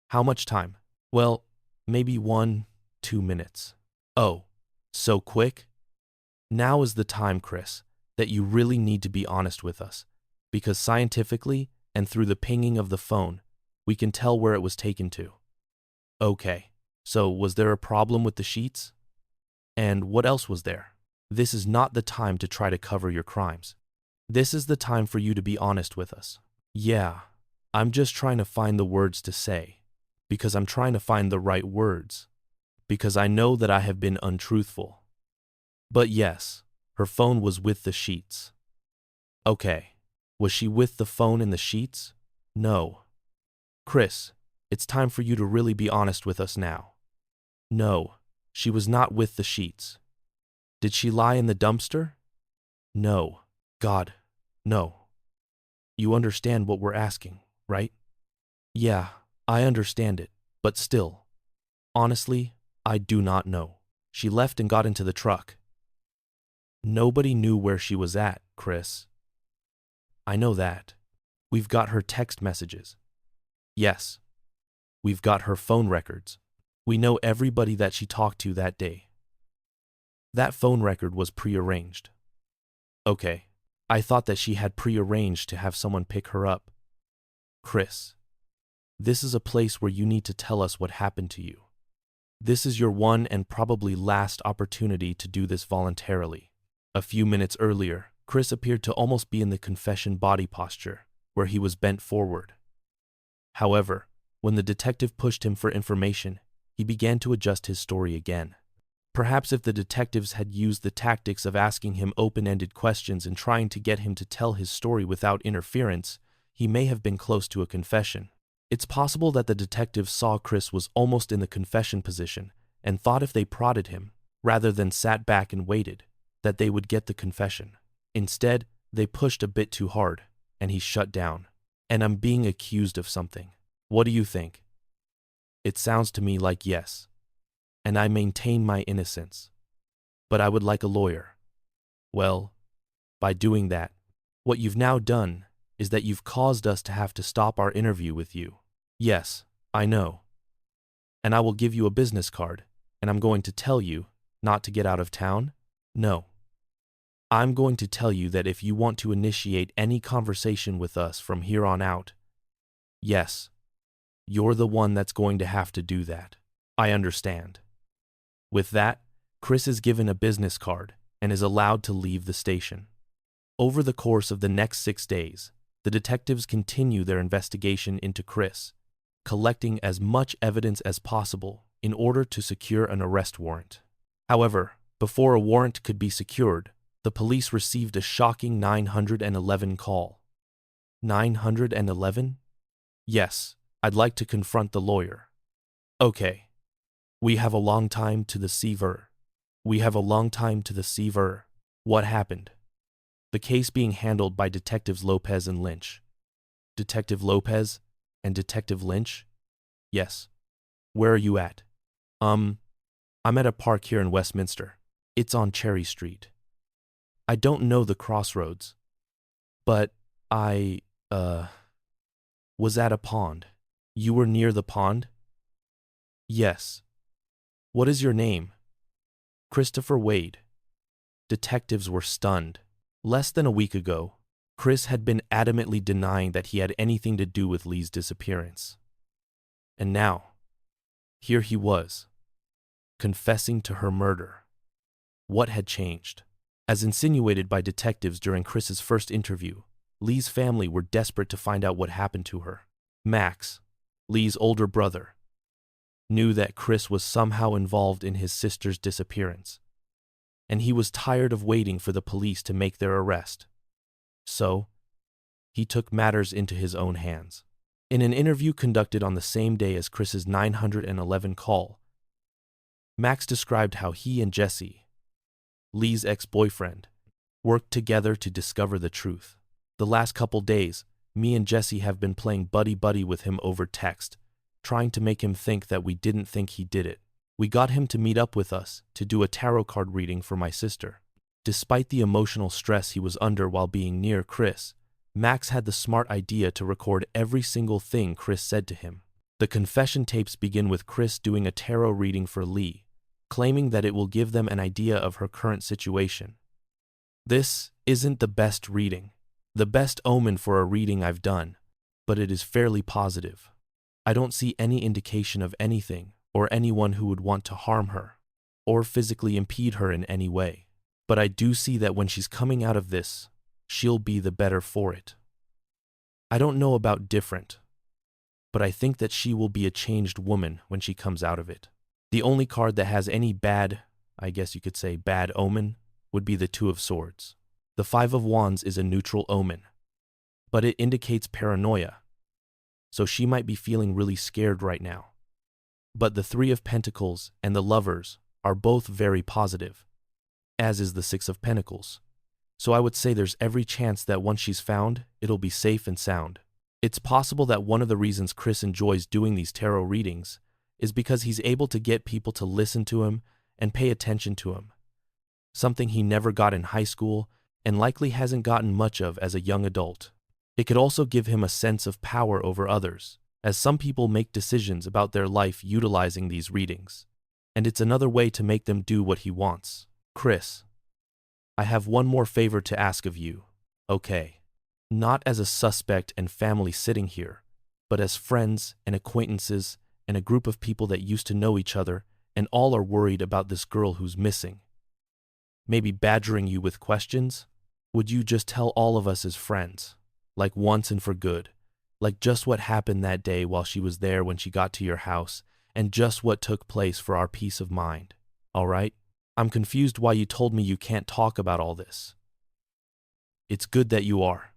how much time? Well, maybe 1-2 minutes. Oh, so quick? Now is the time, Chris, that you really need to be honest with us, because scientifically and through the pinging of the phone, we can tell where it was taken to. Okay, so was there a problem with the sheets? And what else was there? This is not the time to try to cover your crimes. This is the time for you to be honest with us. Yeah, I'm just trying to find the words to say, because I'm trying to find the right words, because I know that I have been untruthful. But yes, her phone was with the sheets. Okay, was she with the phone and the sheets? No. Chris, it's time for you to really be honest with us now. No, she was not with the sheets. Did she lie in the dumpster? No. God, no. You understand what we're asking, right? Yeah, I understand it, but still, honestly, I do not know. She left and got into the truck. Nobody knew where she was at, Chris. I know that. We've got her text messages. Yes. We've got her phone records. We know everybody that she talked to that day. That phone record was prearranged. Okay, I thought that she had prearranged to have someone pick her up. Chris, this is a place where you need to tell us what happened to you. This is your one and probably last opportunity to do this voluntarily. A few minutes earlier, Chris appeared to almost be in the confession body posture, where he was bent forward. However, when the detective pushed him for information, he began to adjust his story again. Perhaps if the detectives had used the tactics of asking him open-ended questions and trying to get him to tell his story without interference, he may have been close to a confession. It's possible that the detectives saw Chris was almost in the confession position and thought if they prodded him, rather than sat back and waited, that they would get the confession. Instead, they pushed a bit too hard, and he shut down. And I'm being accused of something. What do you think? It sounds to me like yes. And I maintain my innocence. But I would like a lawyer. Well, by doing that, what you've now done is that you've caused us to have to stop our interview with you. Yes, I know. And I will give you a business card, and I'm going to tell you not to get out of town? No. I'm going to tell you that if you want to initiate any conversation with us from here on out, yes, you're the one that's going to have to do that. I understand. With that, Chris is given a business card and is allowed to leave the station. Over the course of the next 6 days, the detectives continue their investigation into Chris, collecting as much evidence as possible in order to secure an arrest warrant. However, Before a warrant could be secured, the police received a shocking 911 call. 911? Yes, I'd like to confront the lawyer. Okay. We have a long time to the Seaver. We have a long time to the Seaver. What happened? The case being handled by Detectives Lopez and Lynch. Detective Lopez and Detective Lynch? Yes. Where are you at? I'm at a park here in Westminster. It's on Cherry Street. I don't know the crossroads, but I was at a pond. You were near the pond? Yes. What is your name? Christopher Wade. Detectives were stunned. Less than a week ago, Chris had been adamantly denying that he had anything to do with Lee's disappearance. And now, here he was, confessing to her murder. What had changed? As insinuated by detectives during Chris's first interview, Lee's family were desperate to find out what happened to her. Max, Lee's older brother, knew that Chris was somehow involved in his sister's disappearance, and he was tired of waiting for the police to make their arrest. So, he took matters into his own hands. In an interview conducted on the same day as Chris's 911 call, Max described how he and Jesse, Lee's ex-boyfriend, worked together to discover the truth. The last couple days, me and Jesse have been playing buddy-buddy with him over text, trying to make him think that we didn't think he did it. We got him to meet up with us to do a tarot card reading for my sister. Despite the emotional stress he was under while being near Chris, Max had the smart idea to record every single thing Chris said to him. The confession tapes begin with Chris doing a tarot reading for Lee, claiming that it will give them an idea of her current situation. This isn't the best reading, the best omen for a reading I've done, but it is fairly positive. I don't see any indication of anything or anyone who would want to harm her or physically impede her in any way. But I do see that when she's coming out of this, she'll be the better for it. I don't know about different, but I think that she will be a changed woman when she comes out of it. The only card that has any bad, I guess you could say bad omen, would be the Two of Swords. The Five of Wands is a neutral omen, but it indicates paranoia, so she might be feeling really scared right now. But the Three of Pentacles and the Lovers are both very positive, as is the Six of Pentacles. So I would say there's every chance that once she's found, it'll be safe and sound. It's possible that one of the reasons Chris enjoys doing these tarot readings is because he's able to get people to listen to him and pay attention to him, something he never got in high school and likely hasn't gotten much of as a young adult. It could also give him a sense of power over others, as some people make decisions about their life utilizing these readings, and it's another way to make them do what he wants. Chris, I have one more favor to ask of you, okay? Not as a suspect and family sitting here, but as friends and acquaintances and a group of people that used to know each other and all are worried about this girl who's missing. Maybe badgering you with questions? Would you just tell all of us as friends, like once and for good, like just what happened that day while she was there when she got to your house, and just what took place for our peace of mind, all right? I'm confused why you told me you can't talk about all this. It's good that you are.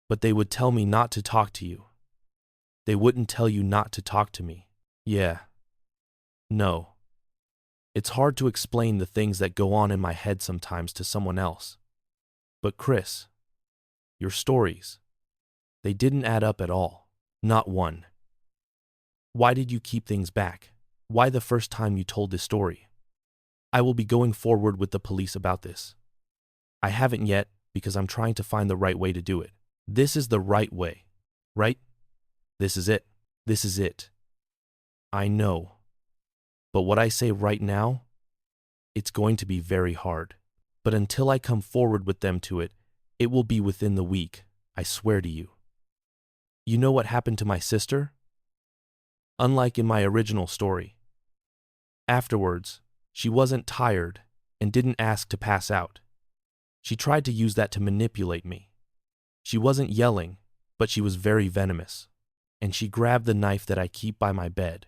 But they would tell me not to talk to you. They wouldn't tell you not to talk to me. Yeah. No. It's hard to explain the things that go on in my head sometimes to someone else. But Chris, your stories, they didn't add up at all. Not one. Why did you keep things back? Why the first time you told this story? I will be going forward with the police about this. I haven't yet because I'm trying to find the right way to do it. This is the right way, right? This is it. This is it. I know. But what I say right now, it's going to be very hard. But until I come forward with them to it, it will be within the week, I swear to you. You know what happened to my sister? Unlike in my original story. Afterwards, she wasn't tired and didn't ask to pass out. She tried to use that to manipulate me. She wasn't yelling, but she was very venomous. And she grabbed the knife that I keep by my bed.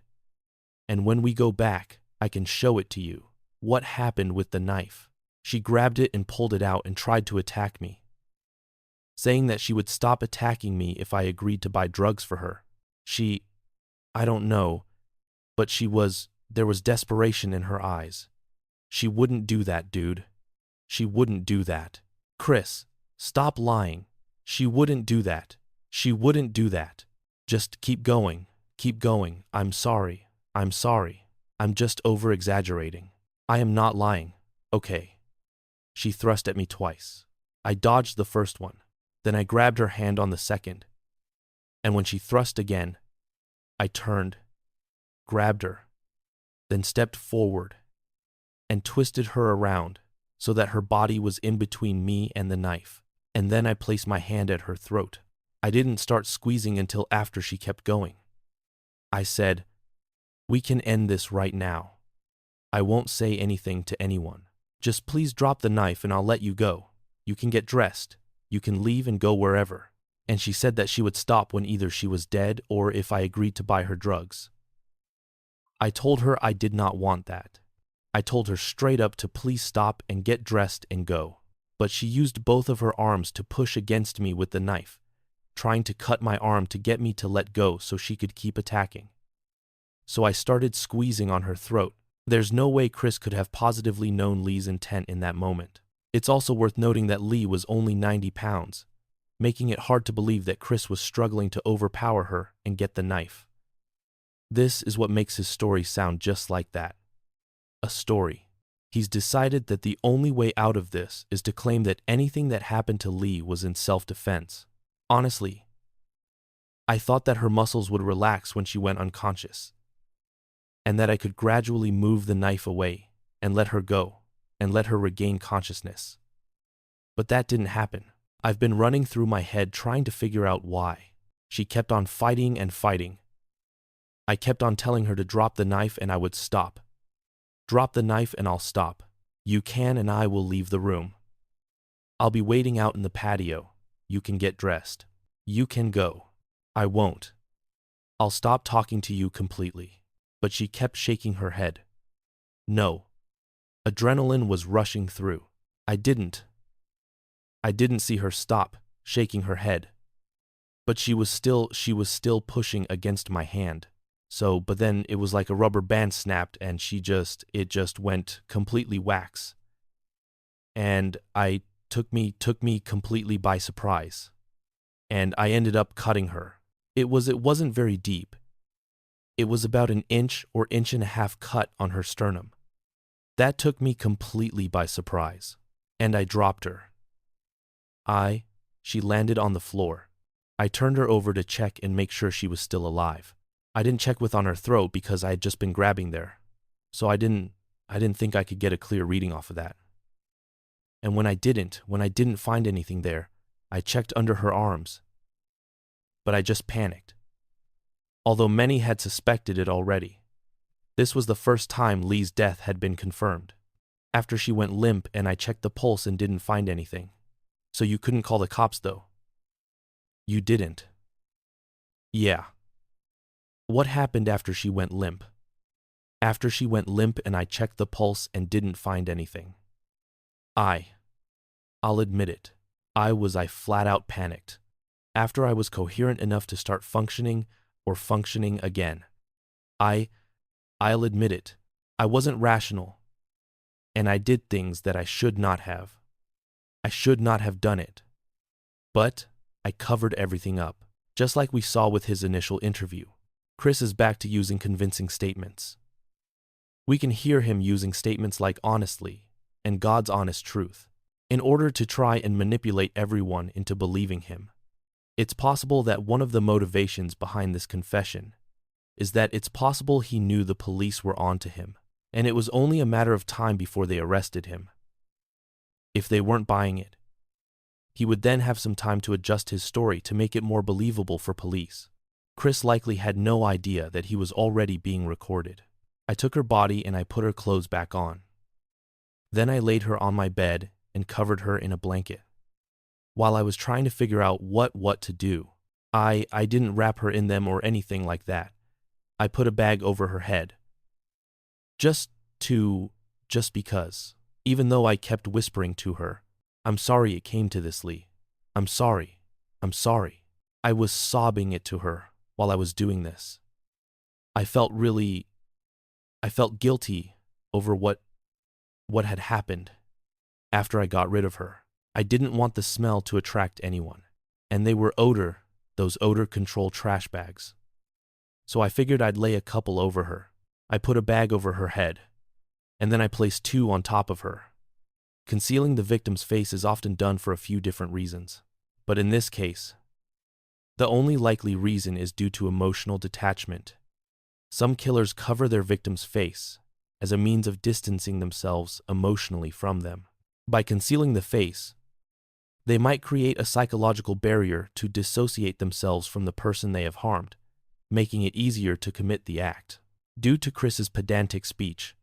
And when we go back, I can show it to you. what happened with the knife. She grabbed it and pulled it out and tried to attack me, saying that she would stop attacking me if I agreed to buy drugs for her. I don't know, but there was desperation in her eyes. She wouldn't do that, dude. She wouldn't do that. Chris, stop lying. She wouldn't do that. She wouldn't do that. Just keep going. Keep going. I'm sorry. I'm sorry. I'm just over-exaggerating. I am not lying. Okay. She thrust at me twice. I dodged the first one. Then I grabbed her hand on the second. And when she thrust again, I turned, grabbed her, then stepped forward and twisted her around so that her body was in between me and the knife. And then I placed my hand at her throat. I didn't start squeezing until after she kept going. I said, "We can end this right now. I won't say anything to anyone. Just please drop the knife and I'll let you go. You can get dressed. You can leave and go wherever." And she said that she would stop when either she was dead or if I agreed to buy her drugs. I told her I did not want that. I told her straight up to please stop and get dressed and go. But she used both of her arms to push against me with the knife, trying to cut my arm to get me to let go so she could keep attacking. So I started squeezing on her throat. There's no way Chris could have positively known Lee's intent in that moment. It's also worth noting that Lee was only 90 pounds, making it hard to believe that Chris was struggling to overpower her and get the knife. This is what makes his story sound just like that. A story. He's decided that the only way out of this is to claim that anything that happened to Lee was in self-defense. Honestly, I thought that her muscles would relax when she went unconscious, and that I could gradually move the knife away and let her go and let her regain consciousness. But that didn't happen. I've been running through my head trying to figure out why. She kept on fighting and fighting. I kept on telling her to drop the knife and I would stop. Drop the knife and I'll stop. You can and I will leave the room. I'll be waiting out in the patio. You can get dressed. You can go. I won't. I'll stop talking to you completely. But she kept shaking her head. No. Adrenaline was rushing through. I didn't see her stop shaking her head. But she was still pushing against my hand. But then it was like a rubber band snapped and it just went completely wax. And took me completely by surprise. And I ended up cutting her. It wasn't very deep. It was about an inch or inch and a half cut on her sternum. That took me completely by surprise. And I dropped her. She landed on the floor. I turned her over to check and make sure she was still alive. I didn't check on her throat because I had just been grabbing there. So I didn't think I could get a clear reading off of that. And when I didn't find anything there, I checked under her arms. But I just panicked. Although many had suspected it already. This was the first time Lee's death had been confirmed. After she went limp and I checked the pulse and didn't find anything. So you couldn't call the cops though? You didn't? Yeah. What happened after she went limp? After she went limp and I checked the pulse and didn't find anything. I'll admit it. I flat out panicked. After I was coherent enough to start functioning again. I'll admit it. I wasn't rational. And I did things that I should not have. I should not have done it. But I covered everything up, just like we saw with his initial interview. Chris is back to using convincing statements. We can hear him using statements like honestly and God's honest truth in order to try and manipulate everyone into believing him. It's possible that one of the motivations behind this confession is that it's possible he knew the police were on to him, and it was only a matter of time before they arrested him. If they weren't buying it, he would then have some time to adjust his story to make it more believable for police. Chris likely had no idea that he was already being recorded. I took her body and I put her clothes back on. Then I laid her on my bed and covered her in a blanket. While I was trying to figure out what to do, I didn't wrap her in them or anything like that. I put a bag over her head. Just to just because. Even though I kept whispering to her, "I'm sorry it came to this, Lee. I'm sorry. I'm sorry." I was sobbing it to her while I was doing this. I felt guilty over what had happened after I got rid of her. I didn't want the smell to attract anyone. And they were those odor control trash bags. So I figured I'd lay a couple over her. I put a bag over her head, and then I placed 2 on top of her. Concealing the victim's face is often done for a few different reasons. But in this case, the only likely reason is due to emotional detachment. Some killers cover their victim's face as a means of distancing themselves emotionally from them. By concealing the face, they might create a psychological barrier to dissociate themselves from the person they have harmed, making it easier to commit the act. Due to Chris's pedantic speech,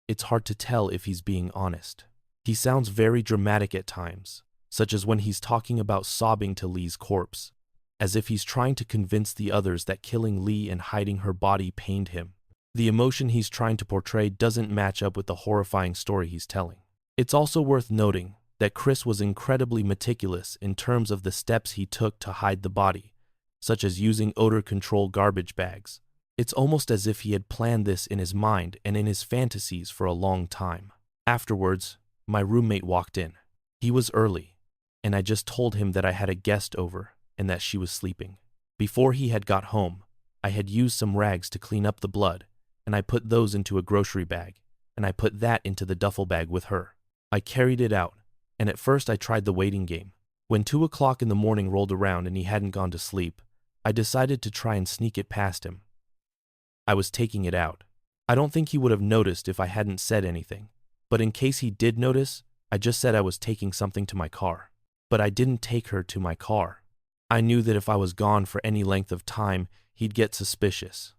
it's hard to tell if he's being honest. He sounds very dramatic at times, such as when he's talking about sobbing to Lee's corpse, as if he's trying to convince the others that killing Lee and hiding her body pained him. The emotion he's trying to portray doesn't match up with the horrifying story he's telling. It's also worth noting that Chris was incredibly meticulous in terms of the steps he took to hide the body, such as using odor control garbage bags. It's almost as if he had planned this in his mind and in his fantasies for a long time. Afterwards, my roommate walked in. He was early, and I just told him that I had a guest over and that she was sleeping. Before he had got home, I had used some rags to clean up the blood, and I put those into a grocery bag, and I put that into the duffel bag with her. I carried it out, and at first I tried the waiting game. When 2 o'clock in the morning rolled around and he hadn't gone to sleep, I decided to try and sneak it past him. I was taking it out. I don't think he would have noticed if I hadn't said anything, but in case he did notice, I just said I was taking something to my car. But I didn't take her to my car. I knew that if I was gone for any length of time, he'd get suspicious.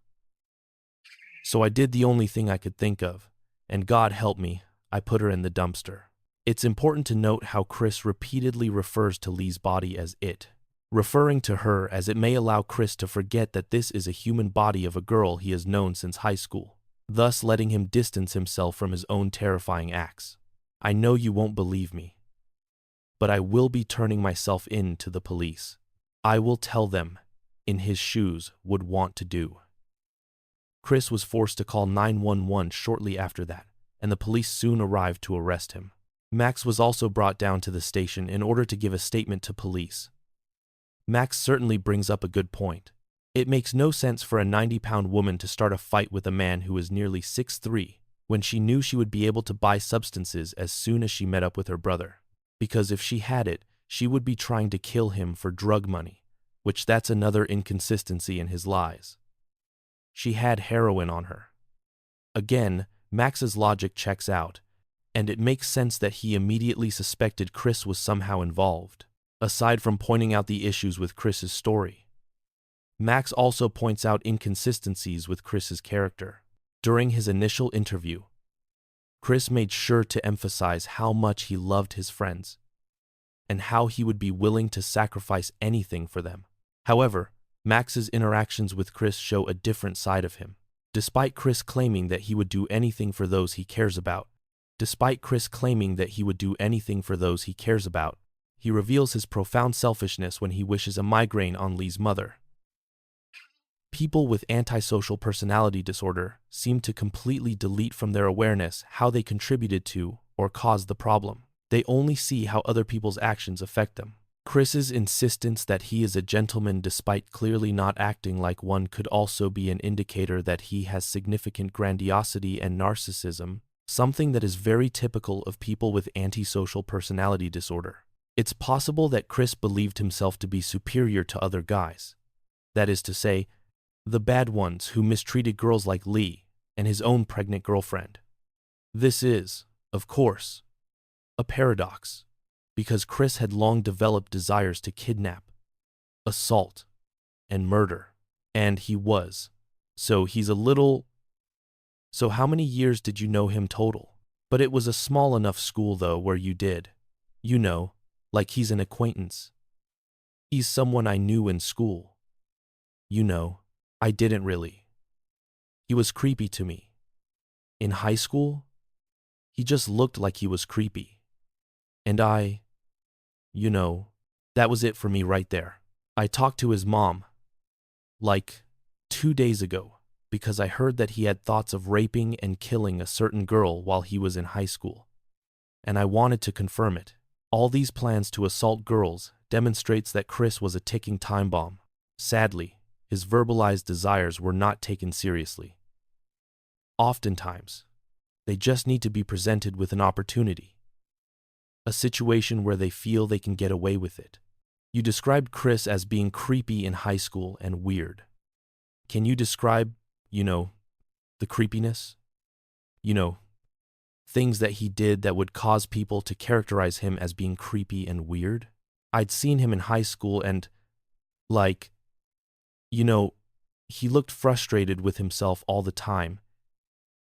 So I did the only thing I could think of, and God help me, I put her in the dumpster. It's important to note how Chris repeatedly refers to Lee's body as it, referring to her as it may allow Chris to forget that this is a human body of a girl he has known since high school, thus letting him distance himself from his own terrifying acts. I know you won't believe me, but I will be turning myself in to the police. I will tell them, in his shoes, would want to do. Chris was forced to call 911 shortly after that, and the police soon arrived to arrest him. Max was also brought down to the station in order to give a statement to police. Max certainly brings up a good point. It makes no sense for a 90-pound woman to start a fight with a man who is nearly 6'3", when she knew she would be able to buy substances as soon as she met up with her brother. Because if she had it, she would be trying to kill him for drug money, which that's another inconsistency in his lies. She had heroin on her. Again, Max's logic checks out, and it makes sense that he immediately suspected Chris was somehow involved. Aside from pointing out the issues with Chris's story, Max also points out inconsistencies with Chris's character. During his initial interview, Chris made sure to emphasize how much he loved his friends and how he would be willing to sacrifice anything for them. However, Max's interactions with Chris show a different side of him. Despite Chris claiming that he would do anything for those he cares about, he reveals his profound selfishness when he wishes a migraine on Lee's mother. People with antisocial personality disorder seem to completely delete from their awareness how they contributed to or caused the problem. They only see how other people's actions affect them. Chris's insistence that he is a gentleman despite clearly not acting like one could also be an indicator that he has significant grandiosity and narcissism, something that is very typical of people with antisocial personality disorder. It's possible that Chris believed himself to be superior to other guys. That is to say, the bad ones who mistreated girls like Lee and his own pregnant girlfriend. This is, of course, a paradox, because Chris had long developed desires to kidnap, assault, and murder, and he was. So how many years did you know him total? But it was a small enough school though where you did, like he's an acquaintance. He's someone I knew in school. I didn't really. He was creepy to me. In high school, He just looked like he was creepy. And that was it for me right there. I talked to his mom, like 2 days ago, because I heard that he had thoughts of raping and killing a certain girl while he was in high school. And I wanted to confirm it. All these plans to assault girls demonstrates that Chris was a ticking time bomb. Sadly, his verbalized desires were not taken seriously. Oftentimes, they just need to be presented with an opportunity, a situation where they feel they can get away with it. You described Chris as being creepy in high school and weird. Can you describe, the creepiness? Things that he did that would cause people to characterize him as being creepy and weird? I'd seen him in high school and, he looked frustrated with himself all the time.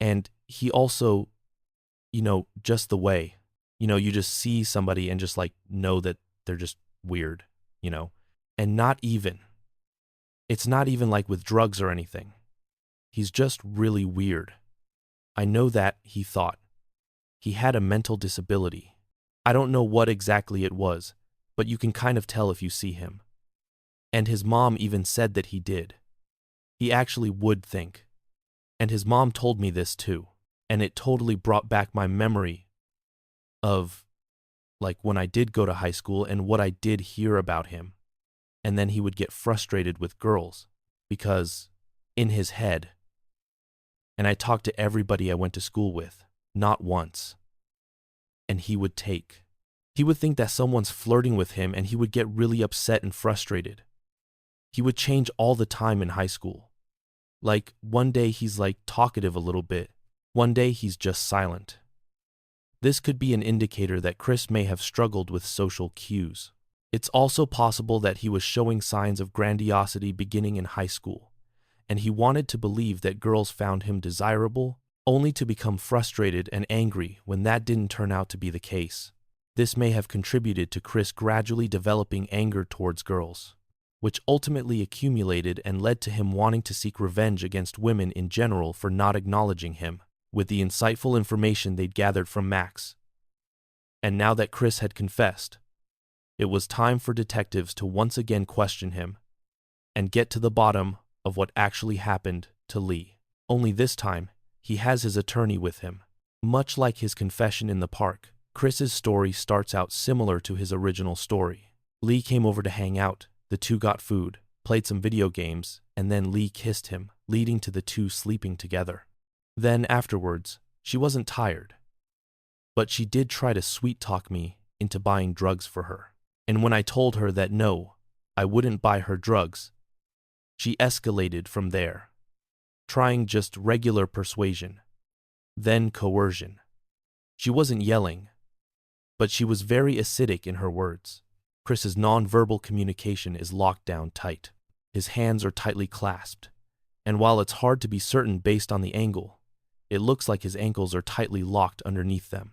And he also, just the way, you just see somebody and just know that they're just weird, and it's not even like with drugs or anything. He's just really weird. I know that, he thought. He had a mental disability. I don't know what exactly it was, but you can kind of tell if you see him. And his mom even said that he did. He actually would think. And his mom told me this too, and it totally brought back my memory of, when I did go to high school and what I did hear about him. And then he would get frustrated with girls, because, in his head, and I talked to everybody I went to school with, not once, and he would think that someone's flirting with him and he would get really upset and frustrated. He would change all the time in high school. One day he's talkative a little bit, one day he's just silent. This could be an indicator that Chris may have struggled with social cues. It's also possible that he was showing signs of grandiosity beginning in high school, and he wanted to believe that girls found him desirable, only to become frustrated and angry when that didn't turn out to be the case. This may have contributed to Chris gradually developing anger towards girls, which ultimately accumulated and led to him wanting to seek revenge against women in general for not acknowledging him, with the insightful information they'd gathered from Max. And now that Chris had confessed, it was time for detectives to once again question him and get to the bottom of what actually happened to Lee. Only this time, he has his attorney with him. Much like his confession in the park, Chris's story starts out similar to his original story. Lee came over to hang out, the two got food, played some video games, and then Lee kissed him, leading to the two sleeping together. Then afterwards, she wasn't tired, but she did try to sweet-talk me into buying drugs for her. And when I told her that no, I wouldn't buy her drugs, she escalated from there, trying just regular persuasion, then coercion. She wasn't yelling, but she was very acidic in her words. Chris's nonverbal communication is locked down tight. His hands are tightly clasped, and while it's hard to be certain based on the angle, it looks like his ankles are tightly locked underneath them.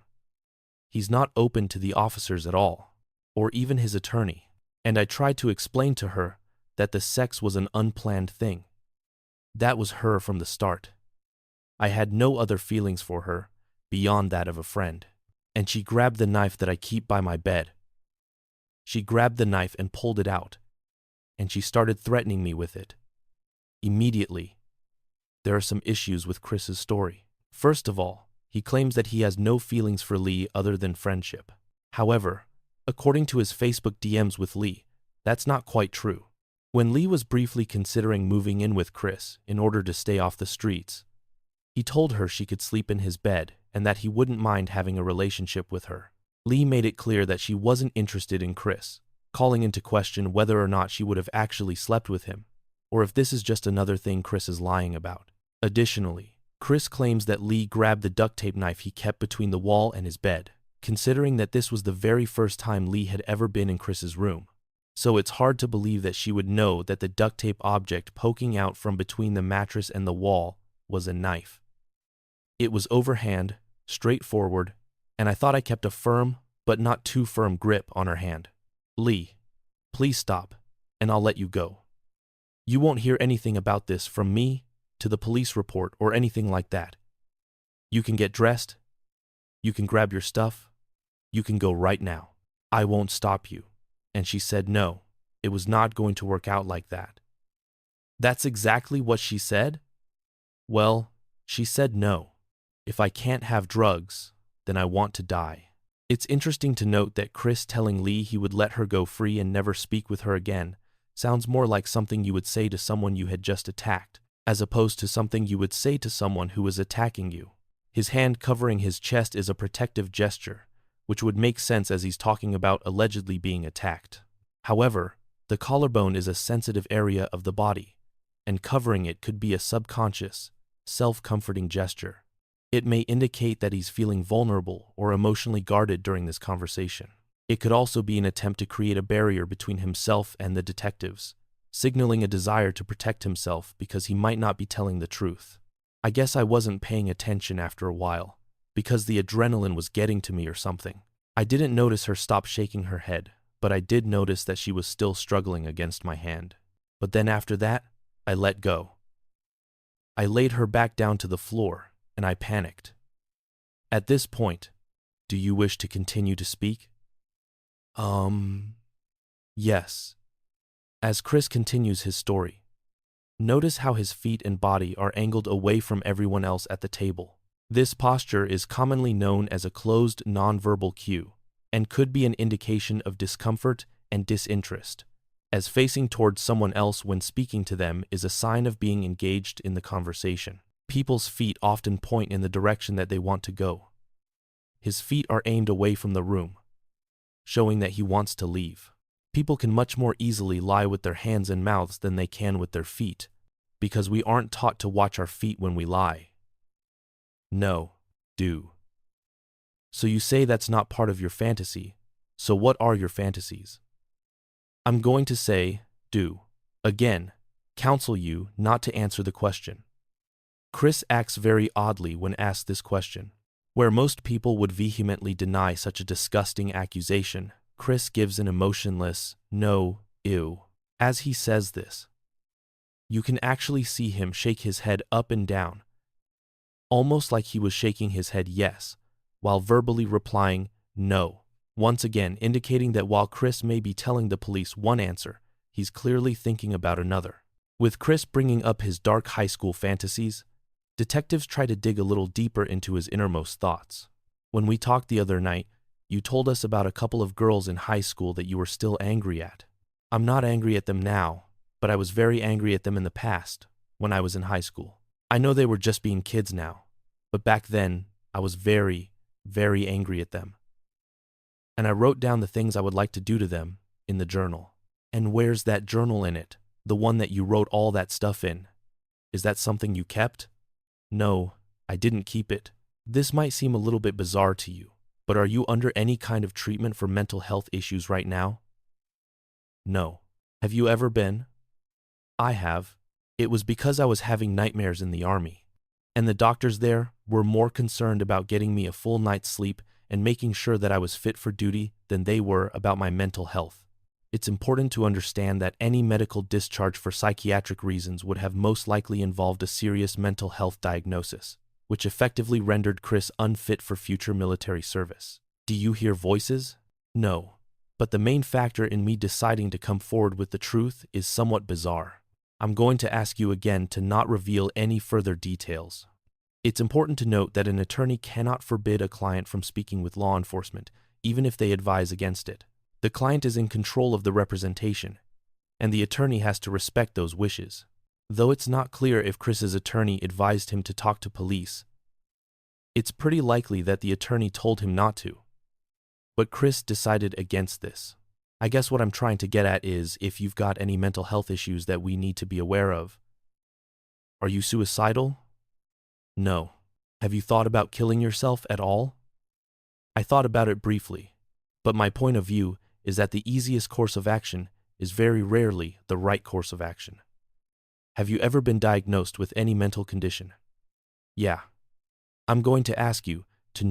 He's not open to the officers at all, or even his attorney, and I tried to explain to her that the sex was an unplanned thing. That was her from the start. I had no other feelings for her beyond that of a friend, and she grabbed the knife that I keep by my bed. She grabbed the knife and pulled it out, and she started threatening me with it. Immediately, there are some issues with Chris's story. First of all, he claims that he has no feelings for Lee other than friendship. However, according to his Facebook DMs with Lee, that's not quite true. When Lee was briefly considering moving in with Chris in order to stay off the streets, he told her she could sleep in his bed and that he wouldn't mind having a relationship with her. Lee made it clear that she wasn't interested in Chris, calling into question whether or not she would have actually slept with him, or if this is just another thing Chris is lying about. Additionally, Chris claims that Lee grabbed the duct tape knife he kept between the wall and his bed, considering that this was the very first time Lee had ever been in Chris's room. So it's hard to believe that she would know that the duct tape object poking out from between the mattress and the wall was a knife. It was overhand, straightforward, and I thought I kept a firm, but not too firm grip on her hand. Lee, please stop, and I'll let you go. You won't hear anything about this from me to the police report or anything like that. You can get dressed You can grab your stuff. You can go right now. I won't stop you. And she said no, it was not going to work out like that. That's exactly what she said? Well, she said no. If I can't have drugs, then I want to die. It's interesting to note that Chris telling Lee he would let her go free and never speak with her again sounds more like something you would say to someone you had just attacked, as opposed to something you would say to someone who was attacking you. His hand covering his chest is a protective gesture, which would make sense as he's talking about allegedly being attacked. However, the collarbone is a sensitive area of the body, and covering it could be a subconscious, self-comforting gesture. It may indicate that he's feeling vulnerable or emotionally guarded during this conversation. It could also be an attempt to create a barrier between himself and the detectives, signaling a desire to protect himself because he might not be telling the truth. I guess I wasn't paying attention after a while, because the adrenaline was getting to me or something. I didn't notice her stop shaking her head, but I did notice that she was still struggling against my hand. But then after that, I let go. I laid her back down to the floor, and I panicked. At this point, do you wish to continue to speak? Yes. As Chris continues his story, notice how his feet and body are angled away from everyone else at the table. This posture is commonly known as a closed nonverbal cue and could be an indication of discomfort and disinterest, as facing towards someone else when speaking to them is a sign of being engaged in the conversation. People's feet often point in the direction that they want to go. His feet are aimed away from the room, showing that he wants to leave. People can much more easily lie with their hands and mouths than they can with their feet, because we aren't taught to watch our feet when we lie. No, do. So you say that's not part of your fantasy, so what are your fantasies? I'm going to say, do. Again, counsel you not to answer the question. Chris acts very oddly when asked this question. Where most people would vehemently deny such a disgusting accusation, Chris gives an emotionless, no, ew, as he says this. You can actually see him shake his head up and down, almost like he was shaking his head yes, while verbally replying no, once again indicating that while Chris may be telling the police one answer, he's clearly thinking about another. With Chris bringing up his dark high school fantasies, detectives try to dig a little deeper into his innermost thoughts. When we talked the other night, you told us about a couple of girls in high school that you were still angry at. I'm not angry at them now, but I was very angry at them in the past, when I was in high school. I know they were just being kids now, but back then, I was very, very angry at them. And I wrote down the things I would like to do to them in the journal. And where's that journal in it? The one that you wrote all that stuff in? Is that something you kept? No, I didn't keep it. This might seem a little bit bizarre to you, but are you under any kind of treatment for mental health issues right now? No. Have you ever been? I have. It was because I was having nightmares in the army, and the doctors there were more concerned about getting me a full night's sleep and making sure that I was fit for duty than they were about my mental health. It's important to understand that any medical discharge for psychiatric reasons would have most likely involved a serious mental health diagnosis, which effectively rendered Chris unfit for future military service. Do you hear voices? No. But the main factor in me deciding to come forward with the truth is somewhat bizarre. I'm going to ask you again to not reveal any further details. It's important to note that an attorney cannot forbid a client from speaking with law enforcement, even if they advise against it. The client is in control of the representation, and the attorney has to respect those wishes. Though it's not clear if Chris's attorney advised him to talk to police, it's pretty likely that the attorney told him not to. But Chris decided against this. I guess what I'm trying to get at is if you've got any mental health issues that we need to be aware of. Are you suicidal? No. Have you thought about killing yourself at all? I thought about it briefly, but my point of view is that the easiest course of action is very rarely the right course of action. Have you ever been diagnosed with any mental condition? Yeah. I'm going to ask you,